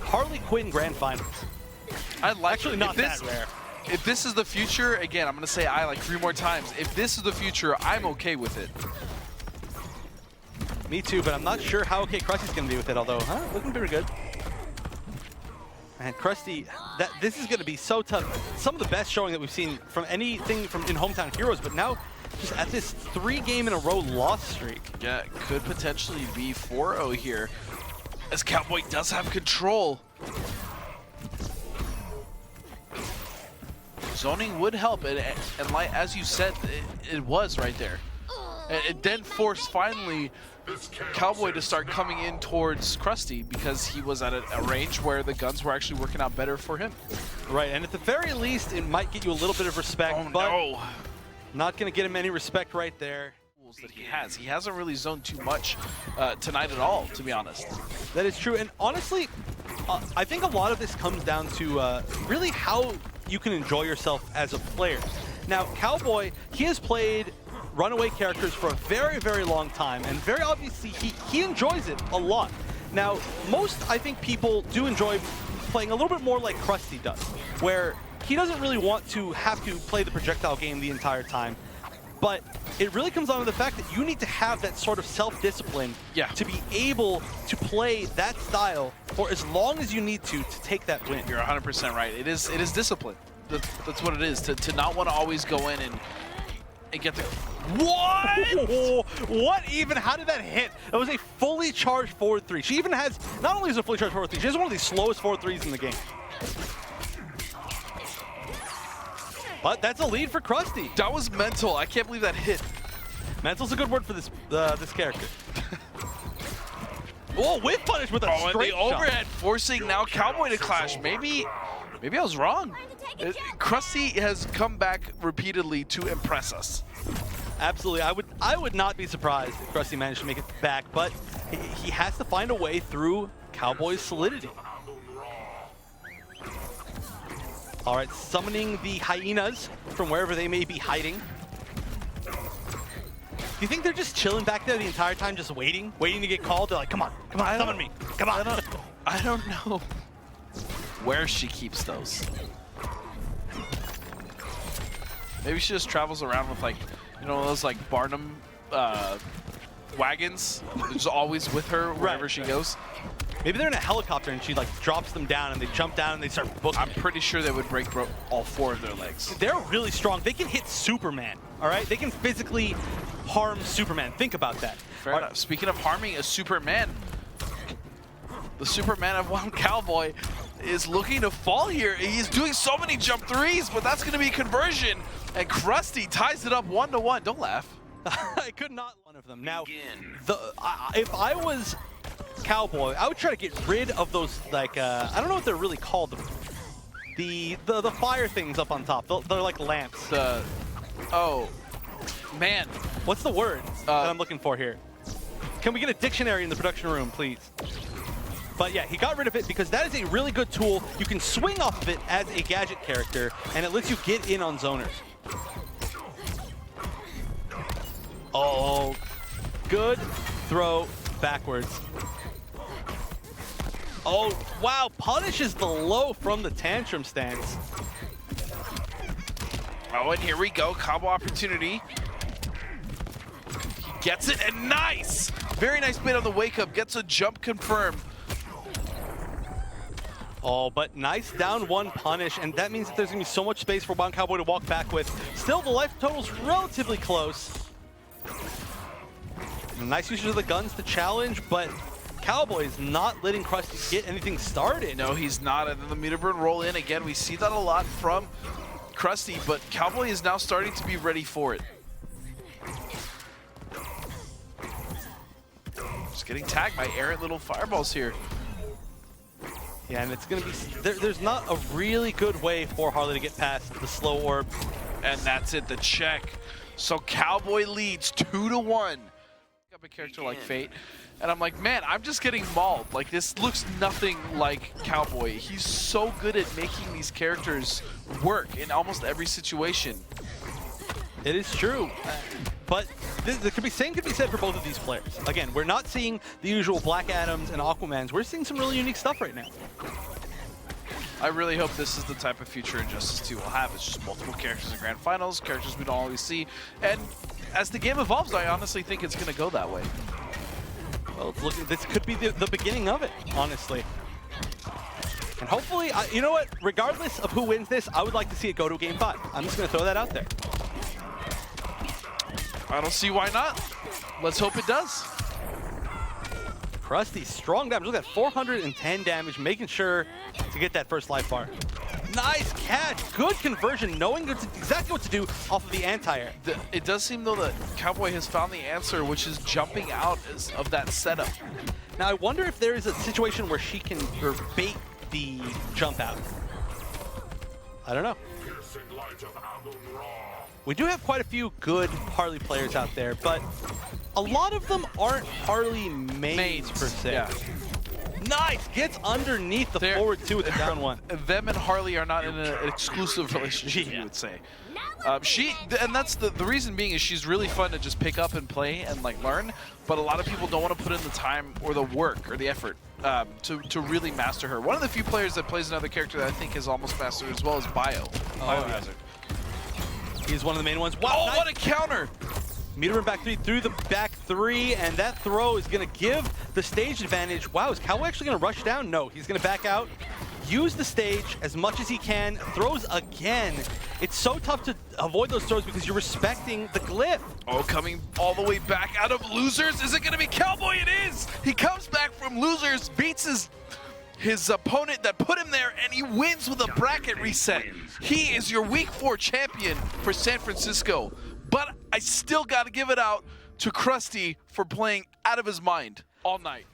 Harley Quinn Grand Finals. I'd like Actually, not that rare. If this is the future, again, I'm going to say I like 3 more times. If this is the future, I'm okay with it. Me too, but I'm not sure how okay Crusty's going to be with it, although, looking pretty good. And Crusty, this is going to be so tough. Some of the best showing that we've seen from anything from in Hometown Heroes, but now just at this 3-game-in-a-row loss streak. Yeah, it could potentially be 4-0 here, as Cowboy does have control. Zoning would help, and like as you said, it was right there. It then forced finally Cowboy to start coming in towards Crusty because he was at a range where the guns were actually working out better for him. Right, and at the very least, it might get you a little bit of respect, but no. Not going to get him any respect right there. That he hasn't really zoned too much tonight at all, to be honest. That is true, and honestly, I think a lot of this comes down to really how you can enjoy yourself as a player. Now, Cowboy, he has played runaway characters for a very, very long time, and very obviously he enjoys it a lot. Now, most, I think, people do enjoy playing a little bit more like Crusty does, where he doesn't really want to have to play the projectile game the entire time. But it really comes down to the fact that you need to have that sort of self-discipline to be able to play that style for as long as you need to take that win. You're 100% right. It is discipline. That's what it is. To not want to always go in and get the... What? What even? How did that hit? That was a fully charged forward 3. She even has, not only is it a fully charged forward 3, she has one of the slowest forward 3s in the game. But that's a lead for Crusty. That was mental. I can't believe that hit. Mental's a good word for this this character. Oh, whiff punish with a straight and the overhead forcing now Cowboy to clash. Maybe I was wrong. Crusty has come back repeatedly to impress us. Absolutely. I would not be surprised if Crusty managed to make it back, but he has to find a way through Cowboy's solidity. All right, summoning the hyenas from wherever they may be hiding. Do you think they're just chilling back there the entire time, just waiting to get called? They're like, come on, summon me, come on. I don't know where she keeps those. Maybe she just travels around with, like, you know, those like Barnum wagons. They're just always with her wherever she goes. Maybe they're in a helicopter and she like drops them down and they jump down and they start booking. I'm pretty sure they would break all 4 of their legs. They're really strong. They can hit Superman, all right? They can physically harm Superman. Think about that. Fair enough. Speaking of harming a Superman, the Superman of Woundcowboy is looking to fall here. He's doing so many jump 3s, but that's going to be conversion. And Crusty ties it up 1-1. Don't laugh. I could not one of them. Now, if I was Cowboy, I would try to get rid of those, like, I don't know what they're really called. The fire things up on top. They're like lamps. Oh, man. What's the word that I'm looking for here? Can we get a dictionary in the production room, please? But yeah, he got rid of it because that is a really good tool. You can swing off of it as a gadget character, and it lets you get in on zoners. Oh, good throw backwards. Oh, wow, punishes the low from the tantrum stance. Oh, and here we go, combo opportunity. He gets it, and nice! Very nice bait on the wake up, gets a jump confirmed. Oh, but nice down 1 punish, and that means that there's gonna be so much space for Woundcowboy to walk back with. Still, the life total's relatively close. Nice usage of the guns to challenge, but Cowboy is not letting Crusty get anything started. No, he's not, and then the meter burn roll in again. We see that a lot from Crusty, but Cowboy is now starting to be ready for it. Just getting tagged by errant little fireballs here. Yeah, and it's going to be... There's not a really good way for Harley to get past the slow orb. And that's it, the check. So Cowboy leads 2-1. Up a character like Fate, and I'm like, man, I'm just getting mauled. Like, this looks nothing like Cowboy. He's so good at making these characters work in almost every situation. It is true. But same could be said for both of these players. Again, we're not seeing the usual Black Adams and Aquamans. We're seeing some really unique stuff right now. I really hope this is the type of future Injustice 2 will have. It's just multiple characters in Grand Finals, characters we don't always see. And as the game evolves, I honestly think it's going to go that way. Well, it's looking, this could be the beginning of it, honestly. And hopefully, you know what? Regardless of who wins this, I would like to see it go to Game 5. I'm just going to throw that out there. I don't see why not. Let's hope it does. Crusty, strong damage. Look at that, 410 damage, making sure to get that first life bar. nice catch. Good conversion, knowing exactly what to do off of the anti-air. It does seem, though, that Cowboy has found the answer, which is jumping out of that setup. Now, I wonder if there is a situation where she can bait the jump out. I don't know. We do have quite a few good Harley players out there, but a lot of them aren't Harley mains per se. Yeah. Nice! Gets underneath the forward two with the down one. Them and Harley are not in an exclusive relationship, you would say. And that's the reason being is she's really fun to just pick up and play and like learn, but a lot of people don't want to put in the time or the work or the effort to really master her. One of the few players that plays another character that I think is almost mastered as well as Biohazard. He's one of the main ones. Wow, oh, nice. what a counter! Meter back three through the back three, and that throw is going to give the stage advantage. Wow, is Cowboy actually going to rush down? No, he's going to back out, use the stage as much as he can, throws again. It's so tough to avoid those throws because you're respecting the glyph. Oh, coming all the way back out of Losers. Is it going to be Cowboy? It is! He comes back from Losers, beats his opponent that put him there, and he wins with a bracket reset. He is your Week 4 champion for San Francisco. But I still got to give it out to Crusty for playing out of his mind all night.